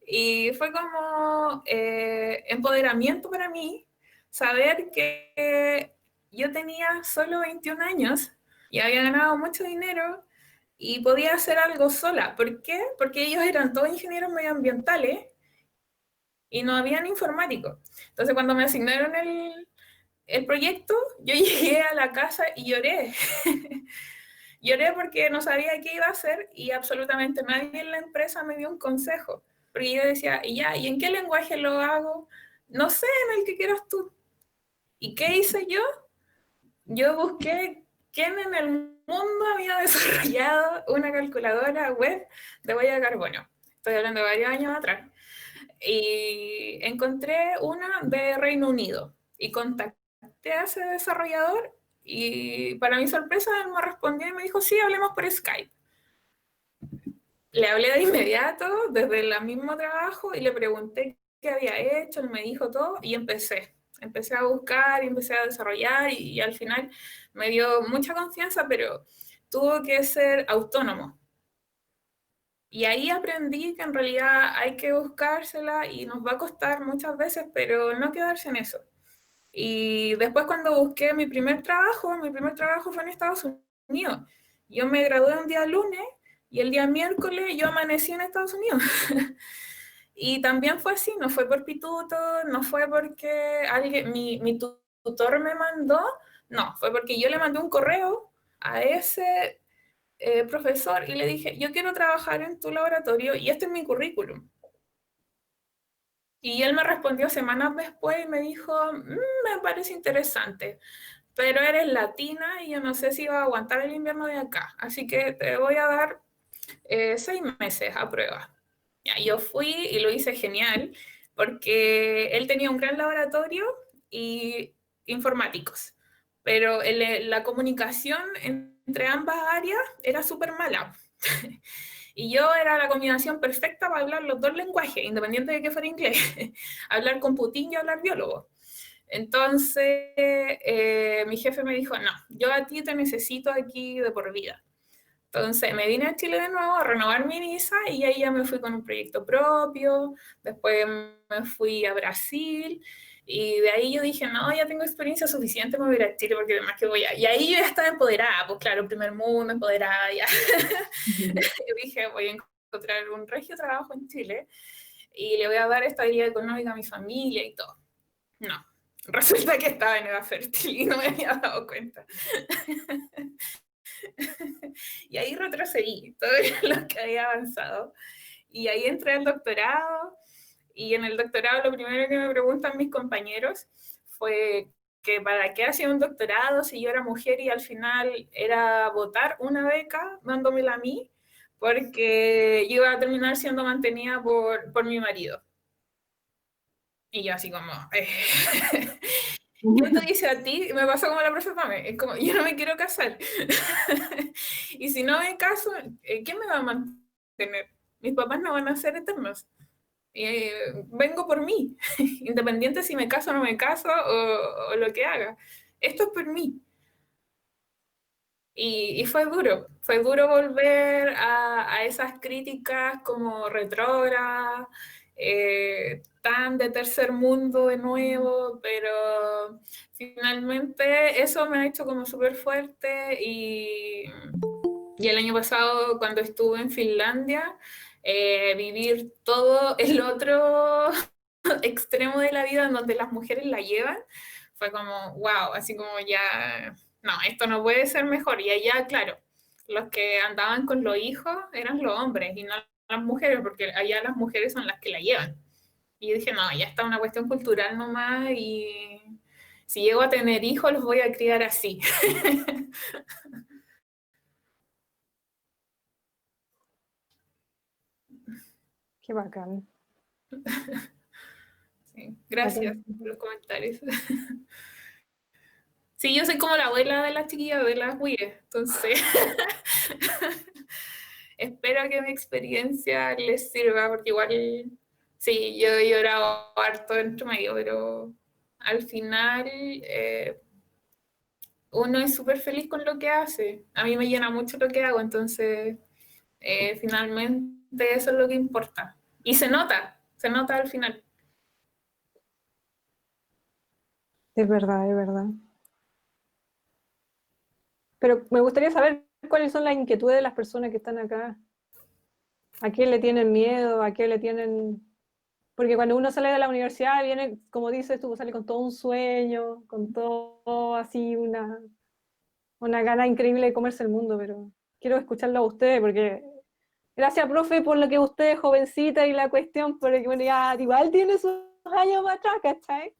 Y fue como empoderamiento para mí saber que yo tenía solo 21 años y había ganado mucho dinero y podía hacer algo sola. ¿Por qué? Porque ellos eran todos ingenieros medioambientales y no habían informáticos. Entonces cuando me asignaron el proyecto, yo llegué a la casa y lloré. Lloré porque no sabía qué iba a hacer y absolutamente nadie en la empresa me dio un consejo. Porque yo decía, ¿y en qué lenguaje lo hago? No sé, en el que quieras tú. ¿Y qué hice yo? Yo busqué quién en el mundo había desarrollado una calculadora web de huella de carbono. Estoy hablando de varios años atrás. Y encontré una de Reino Unido y contacté a ese desarrollador y para mi sorpresa él me respondió y me dijo, sí, hablemos por Skype. Le hablé de inmediato desde el mismo trabajo y le pregunté qué había hecho, él me dijo todo y empecé a buscar y empecé a desarrollar y al final me dio mucha confianza, pero tuvo que ser autónomo. Y ahí aprendí que en realidad hay que buscársela y nos va a costar muchas veces, pero no quedarse en eso. Y después cuando busqué mi primer trabajo fue en Estados Unidos. Yo me gradué un día lunes y el día miércoles yo amanecí en Estados Unidos. Y también fue así, no fue por pituto, no fue porque mi tutor me mandó, no, fue porque yo le mandé un correo a ese profesor y le dije, yo quiero trabajar en tu laboratorio y este es mi currículum. Y él me respondió semanas después y me dijo, me parece interesante, pero eres latina y yo no sé si va a aguantar el invierno de acá, así que te voy a dar 6 meses a prueba. Ya, yo fui y lo hice genial, porque él tenía un gran laboratorio y informáticos, pero la comunicación entre ambas áreas era súper mala. Y yo era la combinación perfecta para hablar los dos lenguajes, independiente de que fuera inglés, hablar con Putin y hablar biólogo. Entonces, mi jefe me dijo, no, yo a ti te necesito aquí de por vida. Entonces me vine a Chile de nuevo a renovar mi visa y ahí ya me fui con un proyecto propio, después me fui a Brasil y de ahí yo dije, no, ya tengo experiencia suficiente, me voy a ir a Chile porque además que voy a... Y ahí yo ya estaba empoderada, pues claro, primer mundo, empoderada ya. Yo dije, voy a encontrar un regio trabajo en Chile y le voy a dar estabilidad económica a mi familia y todo. No, resulta que estaba en edad fértil y no me había dado cuenta. Y ahí retrocedí todo lo que había avanzado. Y ahí entré al doctorado, y en el doctorado lo primero que me preguntan mis compañeros fue que para qué hacía un doctorado si yo era mujer, y al final era votar una beca dándomela a mí, porque yo iba a terminar siendo mantenida por mi marido. Y yo así como... Yo te dice a ti, me pasó como la profesora Pame, es como, yo no me quiero casar. Y si no me caso, ¿quién me va a mantener? Mis papás no van a ser eternos. Vengo por mí, independiente si me caso o no me caso o lo que haga. Esto es por mí. Y fue duro volver a esas críticas como retrógradas, tan de tercer mundo de nuevo, pero finalmente eso me ha hecho como súper fuerte. Y el año pasado, cuando estuve en Finlandia, vivir todo el otro extremo de la vida en donde las mujeres la llevan, fue como, wow, así como ya, no, esto no puede ser mejor. Y allá, claro, los que andaban con los hijos eran los hombres y no las mujeres, porque allá las mujeres son las que la llevan. Y yo dije, no, ya está una cuestión cultural nomás, y si llego a tener hijos los voy a criar así. Qué bacán. Sí, gracias por los comentarios. Sí, yo soy como la abuela de las chiquillas de las Wii, entonces espero que mi experiencia les sirva, porque igual, sí, yo he llorado harto dentro medio, pero al final uno es súper feliz con lo que hace. A mí me llena mucho lo que hago, entonces finalmente eso es lo que importa. Y se nota al final. Es verdad, es verdad. Pero me gustaría saber cuáles son las inquietudes de las personas que están acá. ¿A qué le tienen miedo? ¿A qué le tienen...? Porque cuando uno sale de la universidad viene, como dices tú, sale con todo un sueño, con todo así una gana increíble de comerse el mundo, pero quiero escucharlo a ustedes, porque gracias, profe, por lo que usted es jovencita y la cuestión, porque bueno, ya igual tiene sus años más atrás, ¿cachai?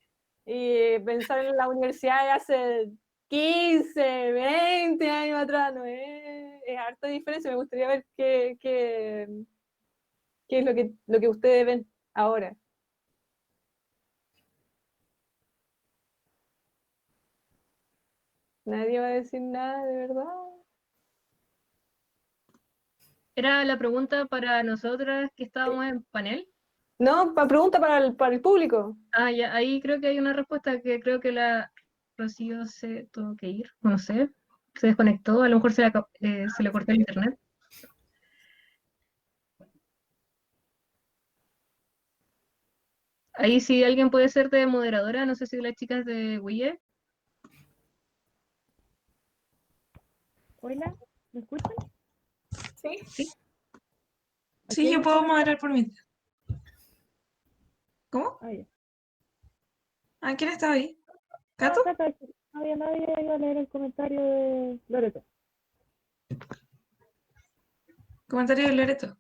Y pensar en la universidad de hace 15, 20 años atrás, no es harta diferencia. Me gustaría ver qué es lo que ustedes ven ahora. Nadie va a decir nada, de verdad. Era la pregunta para nosotras que estábamos en panel. No, pregunta para el público. Ah, ya, ahí creo que hay una respuesta que creo que la Rocío se tuvo que ir, no sé, se desconectó, a lo mejor se le cortó el internet. Ahí si alguien puede ser de moderadora, no sé si las chicas de WIE. Hola, ¿me escuchan? ¿Sí? Sí. Sí, yo puedo moderar por mí. ¿Cómo? Ah, ya. ¿Ah, quién estaba ahí? ¿Cato? No, acá no había nadie, iba a leer el comentario de Loreto. Comentario de Loreto.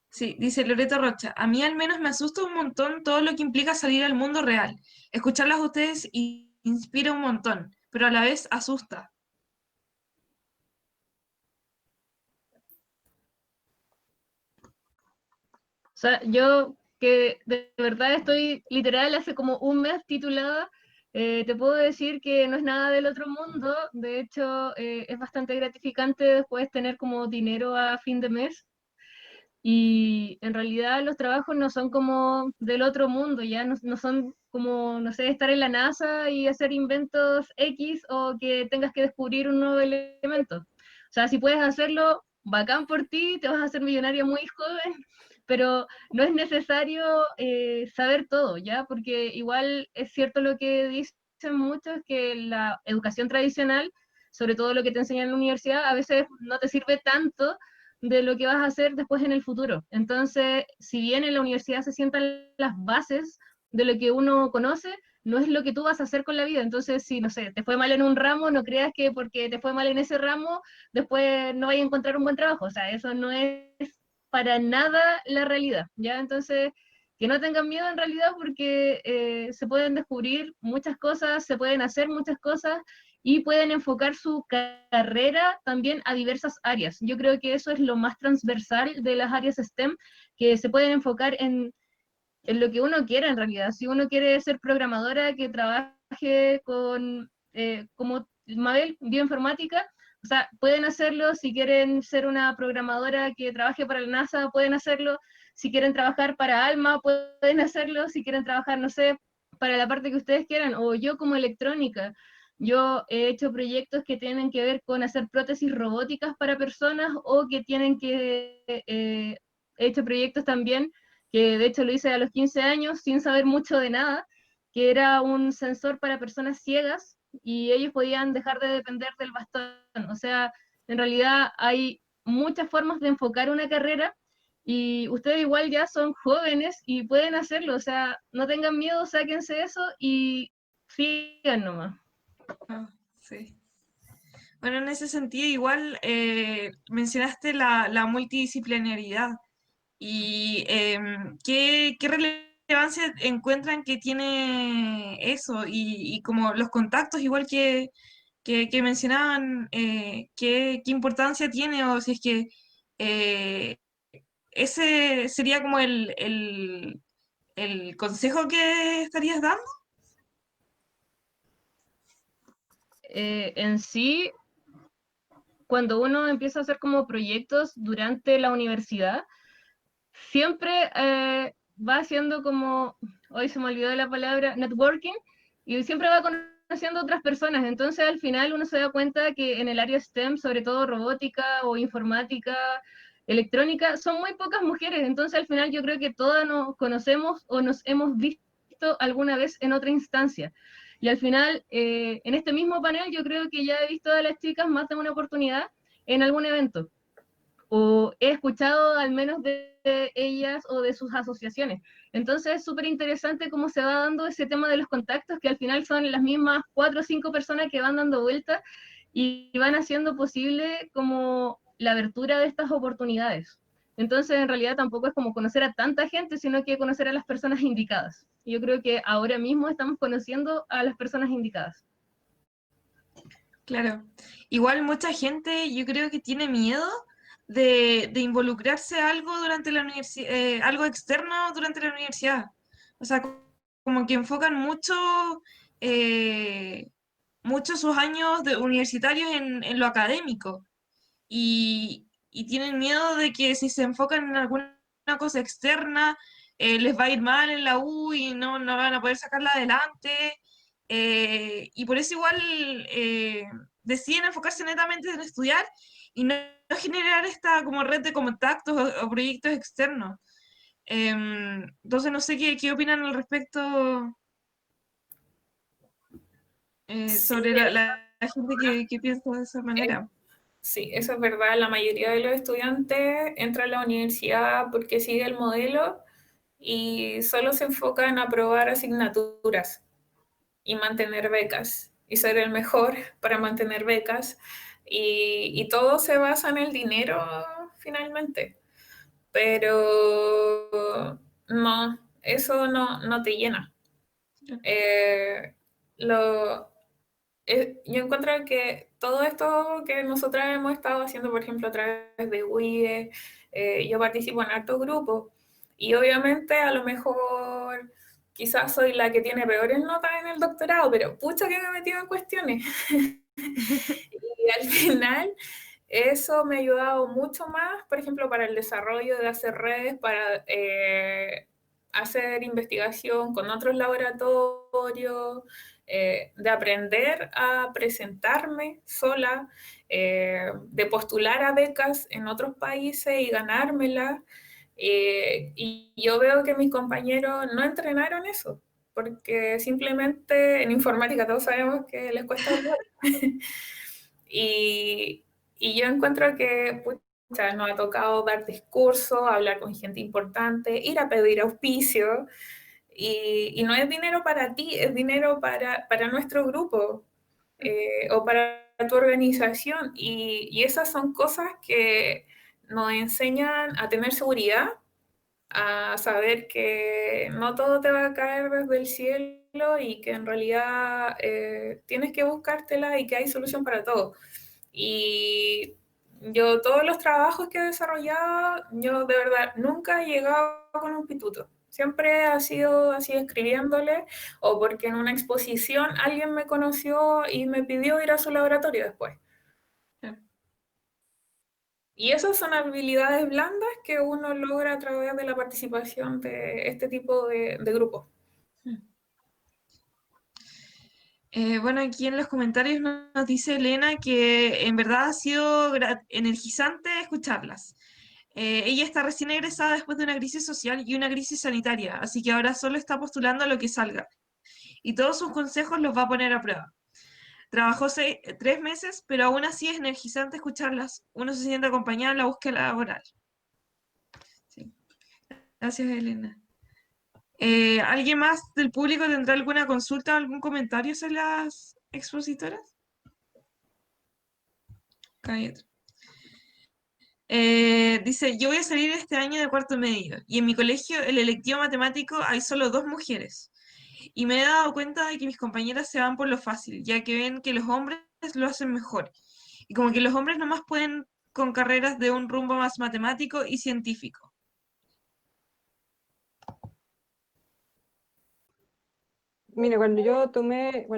Sí, dice Loreto Rocha, a mí al menos me asusta un montón todo lo que implica salir al mundo real. Escucharlas a ustedes inspira un montón, pero a la vez asusta. sea, yo que de verdad estoy literal hace como un mes titulada, te puedo decir que no es nada del otro mundo. De hecho, es bastante gratificante después tener como dinero a fin de mes. Y en realidad los trabajos no son como del otro mundo, ya no son como, no sé, estar en la NASA y hacer inventos X o que tengas que descubrir un nuevo elemento. O sea, si puedes hacerlo, bacán por ti, te vas a hacer millonario muy joven, pero no es necesario saber todo, ¿ya? Porque igual es cierto lo que dicen muchos, que la educación tradicional, sobre todo lo que te enseñan en la universidad, a veces no te sirve tanto de lo que vas a hacer después en el futuro. Entonces, si bien en la universidad se sientan las bases de lo que uno conoce, no es lo que tú vas a hacer con la vida. Entonces, si, no sé, te fue mal en un ramo, no creas que porque te fue mal en ese ramo, después no vayas a encontrar un buen trabajo. O sea, eso no es para nada la realidad, ¿ya? Entonces, que no tengan miedo en realidad porque se pueden descubrir muchas cosas, se pueden hacer muchas cosas y pueden enfocar su carrera también a diversas áreas. Yo creo que eso es lo más transversal de las áreas STEM, que se pueden enfocar en lo que uno quiera en realidad. Si uno quiere ser programadora que trabaje con, como Mabel, bioinformática, o sea, pueden hacerlo. Si quieren ser una programadora que trabaje para la NASA, pueden hacerlo. Si quieren trabajar para Alma, pueden hacerlo. Si quieren trabajar, no sé, para la parte que ustedes quieran, o yo como electrónica. Yo he hecho proyectos que tienen que ver con hacer prótesis robóticas para personas o que tienen que... he hecho proyectos también que de hecho lo hice a los 15 años sin saber mucho de nada, que era un sensor para personas ciegas y ellos podían dejar de depender del bastón. O sea, en realidad hay muchas formas de enfocar una carrera y ustedes igual ya son jóvenes y pueden hacerlo. O sea, no tengan miedo, sáquense eso y sigan nomás. Ah, sí. Bueno, en ese sentido, igual mencionaste la multidisciplinaridad y ¿qué relevancia encuentran que tiene eso y como los contactos, igual que mencionaban, qué importancia tiene o si es que eh, ese sería como el consejo que estarías dando? En sí, cuando uno empieza a hacer como proyectos durante la universidad, siempre va haciendo como, hoy se me olvidó la palabra, networking, y siempre va conociendo otras personas. Entonces al final uno se da cuenta que en el área STEM, sobre todo robótica o informática, electrónica, son muy pocas mujeres. Entonces al final yo creo que todas nos conocemos o nos hemos visto alguna vez en otra instancia. Y al final, en este mismo panel, yo creo que ya he visto a las chicas más de una oportunidad en algún evento o he escuchado al menos de ellas o de sus asociaciones. Entonces es súper interesante cómo se va dando ese tema de los contactos, que al final son las mismas 4 o 5 personas que van dando vueltas y van haciendo posible como la abertura de estas oportunidades. Entonces, en realidad tampoco es como conocer a tanta gente, sino que conocer a las personas indicadas. Yo creo que ahora mismo estamos conociendo a las personas indicadas. Claro. Igual mucha gente yo creo que tiene miedo de involucrarse a algo durante la universidad, algo externo durante la universidad. O sea, como que enfocan eh, mucho sus años universitarios en lo académico y tienen miedo de que si se enfocan en alguna cosa externa, les va a ir mal en la U y no van a poder sacarla adelante. Y por eso igual deciden enfocarse netamente en estudiar y no generar esta como red de contactos o proyectos externos. Entonces no sé qué opinan al respecto Sí, sobre la gente que piensa de esa manera. sí, eso es verdad. La mayoría de los estudiantes entra a la universidad porque sigue el modelo y solo se enfoca en aprobar asignaturas y mantener becas y ser el mejor para mantener becas y todo se basa en el dinero finalmente, pero no, eso no te llena. Eh, lo, yo encuentro que todo esto que nosotras hemos estado haciendo, por ejemplo, a través de WIE, yo participo en hartos grupos Y obviamente a lo mejor quizás soy la que tiene peores notas en el doctorado, pero pucha que me he metido en cuestiones. Y al final eso me ha ayudado mucho más, por ejemplo, para el desarrollo de hacer redes, para hacer investigación con otros laboratorios, de aprender a presentarme sola, de postular a becas en otros países y ganármelas. Y yo veo que mis compañeros no entrenaron eso, porque simplemente en informática todos sabemos que les cuesta hablar. Y yo encuentro que pucha, nos ha tocado dar discursos, hablar con gente importante, ir a pedir auspicio, y no es dinero para ti, es dinero para nuestro grupo o para tu organización. Y esas son cosas que nos enseñan a tener seguridad, a saber que no todo te va a caer desde el cielo y que en realidad tienes que buscártela y que hay solución para todo. Y yo todos los trabajos que he desarrollado, yo de verdad nunca he llegado con un pituto. Siempre ha sido así escribiéndole o porque en una exposición alguien me conoció y me pidió ir a su laboratorio después. Y esas son habilidades blandas que uno logra a través de la participación de este tipo de grupos. Bueno, aquí en los comentarios nos dice Elena que en verdad ha sido energizante escucharlas. Ella está recién egresada después de una crisis social y una crisis sanitaria, así que ahora solo está postulando a lo que salga. Y todos sus consejos los va a poner a prueba. Trabajó 3 meses, pero aún así es energizante escucharlas. Uno se siente acompañado en la búsqueda laboral. Sí. Gracias, Elena. ¿Alguien más del público tendrá alguna consulta o algún comentario sobre las expositoras? Dice, yo voy a salir este año de cuarto medio y en mi colegio el electivo matemático hay solo 2 mujeres. Y me he dado cuenta de que mis compañeras se van por lo fácil, ya que ven que los hombres lo hacen mejor. Y como que los hombres nomás pueden con carreras de un rumbo más matemático y científico. Mire, cuando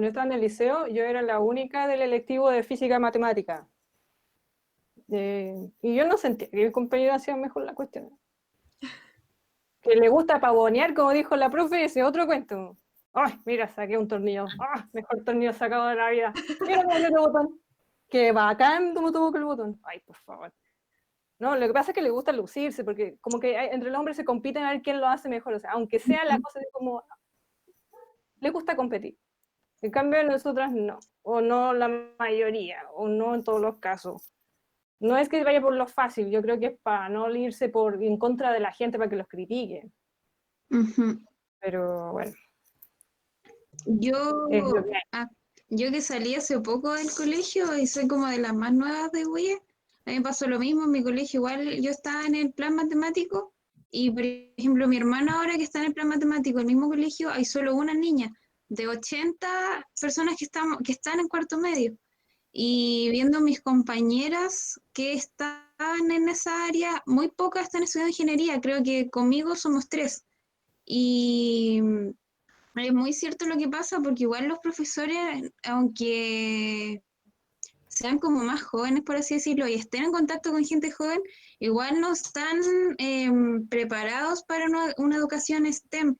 estaba en el liceo, yo era la única del electivo de física y matemática. Y yo no sentía que mis compañeros hacían mejor la cuestión. Que le gusta pavonear, como dijo la profe, ese otro cuento. ¡Ay, mira, saqué un tornillo! ¡Ah, mejor tornillo sacado de la vida! ¡Mira cómo el botón! ¡Qué bacán cómo tuvo que el botón! ¡Ay, por favor! No, lo que pasa es que le gusta lucirse, porque como que entre los hombres se compiten a ver quién lo hace mejor. O sea, aunque sea la cosa de como... Le gusta competir. En cambio, nosotras no. O no la mayoría, o no en todos los casos. No es que vaya por lo fácil, yo creo que es para no irse en contra de la gente para que los critique. Pero bueno. Yo que salí hace poco del colegio y soy como de las más nuevas de UIE, a mí me pasó lo mismo en mi colegio, igual yo estaba en el plan matemático y por ejemplo mi hermano ahora que está en el plan matemático, en el mismo colegio, hay solo una niña de 80 personas que están en cuarto medio. Y viendo mis compañeras que están en esa área, muy pocas están estudiando ingeniería, creo que conmigo somos 3. Y es muy cierto lo que pasa porque igual los profesores, aunque sean como más jóvenes, por así decirlo, y estén en contacto con gente joven, igual no están preparados para una educación STEM.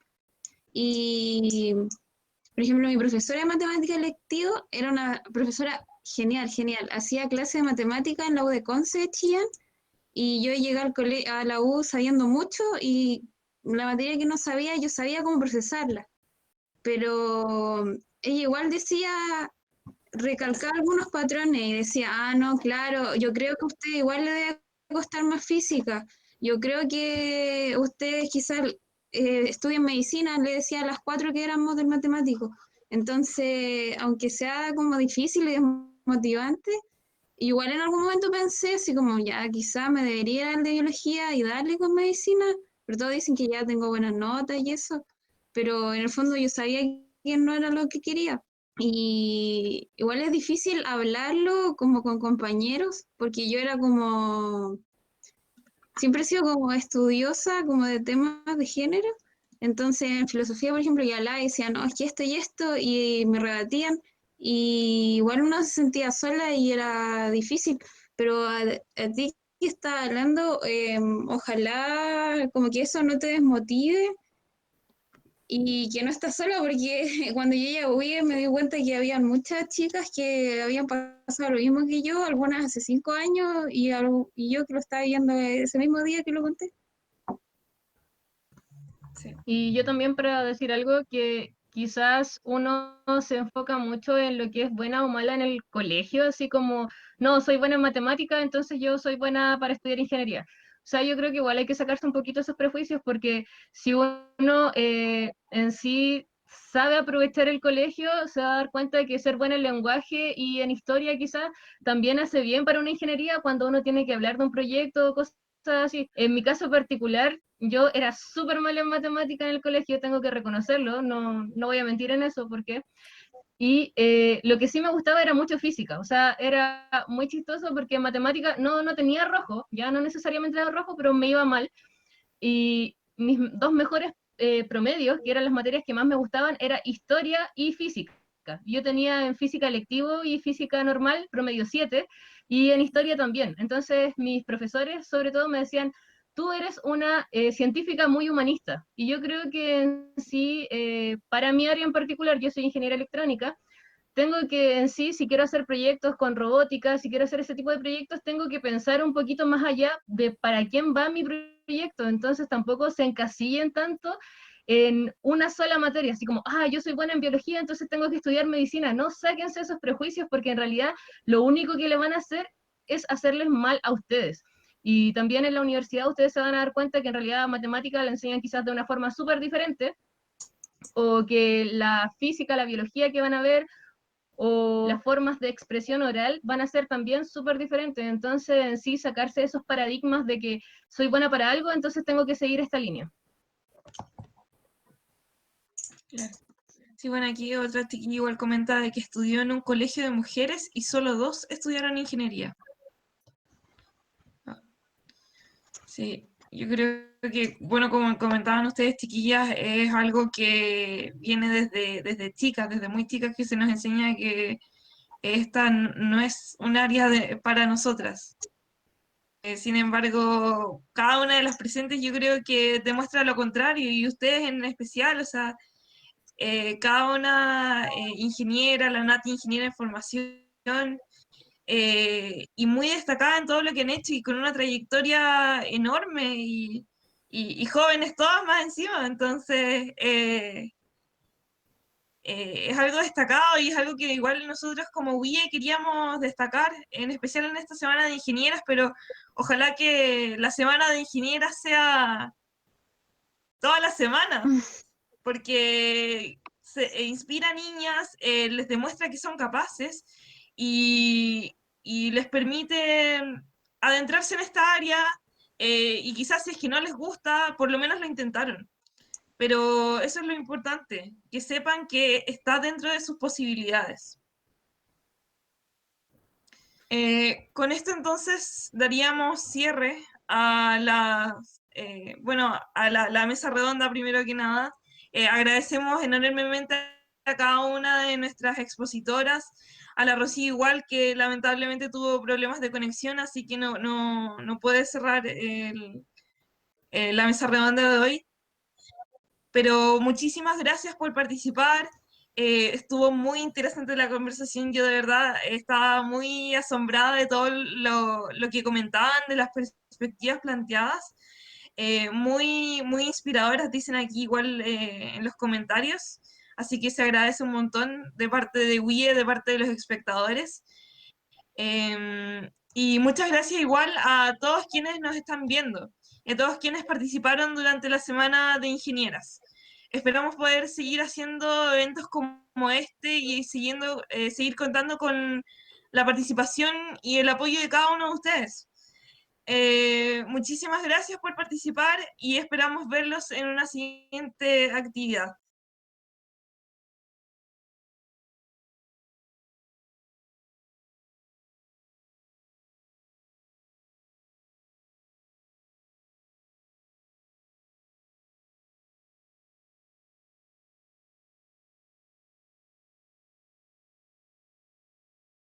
Y, por ejemplo, mi profesora de matemática electivo era una profesora genial. Hacía clase de matemática en la U de Conce de Chillán y yo llegué a la U sabiendo mucho y la materia que no sabía, yo sabía cómo procesarla. Pero ella igual recalcaba algunos patrones y decía, no, claro, yo creo que a usted igual le debe costar más física. Yo creo que ustedes quizás estudien medicina, le decía a las 4 que éramos del matemático. Entonces, aunque sea como difícil y desmotivante, igual en algún momento pensé así como, ya, quizá me debería ir de biología y darle con medicina, pero todos dicen que ya tengo buenas notas y eso, pero en el fondo yo sabía que no era lo que quería. Y igual es difícil hablarlo como con compañeros, porque yo era como, siempre he sido como estudiosa, como de temas de género. Entonces, en filosofía, por ejemplo, ya la decía, no, es que esto y esto, y me rebatían. Y igual uno se sentía sola y era difícil. Pero a ti que estás hablando, ojalá como que eso no te desmotive y que no estás sola, porque cuando yo ya huí me di cuenta que había muchas chicas que habían pasado lo mismo que yo, algunas hace 5 años y yo que lo estaba viendo ese mismo día que lo conté. Sí. Y yo también para decir algo que quizás uno se enfoca mucho en lo que es buena o mala en el colegio, así como, no, soy buena en matemática, entonces yo soy buena para estudiar ingeniería. O sea, yo creo que igual hay que sacarse un poquito esos prejuicios porque si uno en sí sabe aprovechar el colegio, se va a dar cuenta de que ser buena en lenguaje y en historia quizás también hace bien para una ingeniería cuando uno tiene que hablar de un proyecto, cosas así. En mi caso particular, yo era súper mala en matemática en el colegio, tengo que reconocerlo, no voy a mentir en eso, porque... Y lo que sí me gustaba era mucho física, o sea, era muy chistoso porque en matemática no tenía rojo, ya no necesariamente era rojo, pero me iba mal. Y mis dos mejores promedios, que eran las materias que más me gustaban, era historia y física. Yo tenía en física electivo y física normal promedio 7 y en historia también. Entonces mis profesores sobre todo me decían, tú eres una científica muy humanista. Y yo creo que en sí, para mi área en particular, yo soy ingeniera electrónica, tengo que en sí, si quiero hacer proyectos con robótica, si quiero hacer ese tipo de proyectos, tengo que pensar un poquito más allá de para quién va mi proyecto. Entonces tampoco se encasillen tanto en una sola materia, así como, yo soy buena en biología, entonces tengo que estudiar medicina. No, sáquense esos prejuicios porque en realidad lo único que le van a hacer es hacerles mal a ustedes. Y también en la universidad ustedes se van a dar cuenta que en realidad matemática la enseñan quizás de una forma súper diferente, o que la física, la biología que van a ver, o las formas de expresión oral van a ser también súper diferentes. Entonces, en sí, sacarse esos paradigmas de que soy buena para algo, entonces tengo que seguir esta línea. Claro. Sí, bueno, aquí otra chiquilla igual comenta de que estudió en un colegio de mujeres y solo 2 estudiaron ingeniería. Sí, yo creo que, bueno, como comentaban ustedes, chiquillas, es algo que viene desde chicas, desde muy chicas, que se nos enseña que esta no es un área para nosotras. Sin embargo, cada una de las presentes yo creo que demuestra lo contrario, y ustedes en especial, o sea, cada una ingeniera, la Nati ingeniera en formación, y muy destacada en todo lo que han hecho y con una trayectoria enorme y jóvenes todas más encima. Entonces, es algo destacado y es algo que igual nosotros como WIE queríamos destacar, en especial en esta semana de ingenieras, pero ojalá que la semana de ingenieras sea toda la semana, porque inspira a niñas, les demuestra que son capaces y les permite adentrarse en esta área, y quizás si es que no les gusta, por lo menos lo intentaron. Pero eso es lo importante, que sepan que está dentro de sus posibilidades. Con esto entonces daríamos cierre a la mesa redonda primero que nada. Agradecemos enormemente a cada una de nuestras expositoras, a la Rocío igual, que lamentablemente tuvo problemas de conexión, así que no puede cerrar la mesa redonda de hoy. Pero muchísimas gracias por participar. Estuvo muy interesante la conversación. Yo de verdad estaba muy asombrada de todo lo que comentaban, de las perspectivas planteadas. Muy inspiradoras, dicen aquí igual en los comentarios. Así que se agradece un montón de parte de WIE, de parte de los espectadores. Y muchas gracias igual a todos quienes nos están viendo y a todos quienes participaron durante la semana de ingenieras. Esperamos poder seguir haciendo eventos como este y seguir contando con la participación y el apoyo de cada uno de ustedes. Muchísimas gracias por participar y esperamos verlos en una siguiente actividad.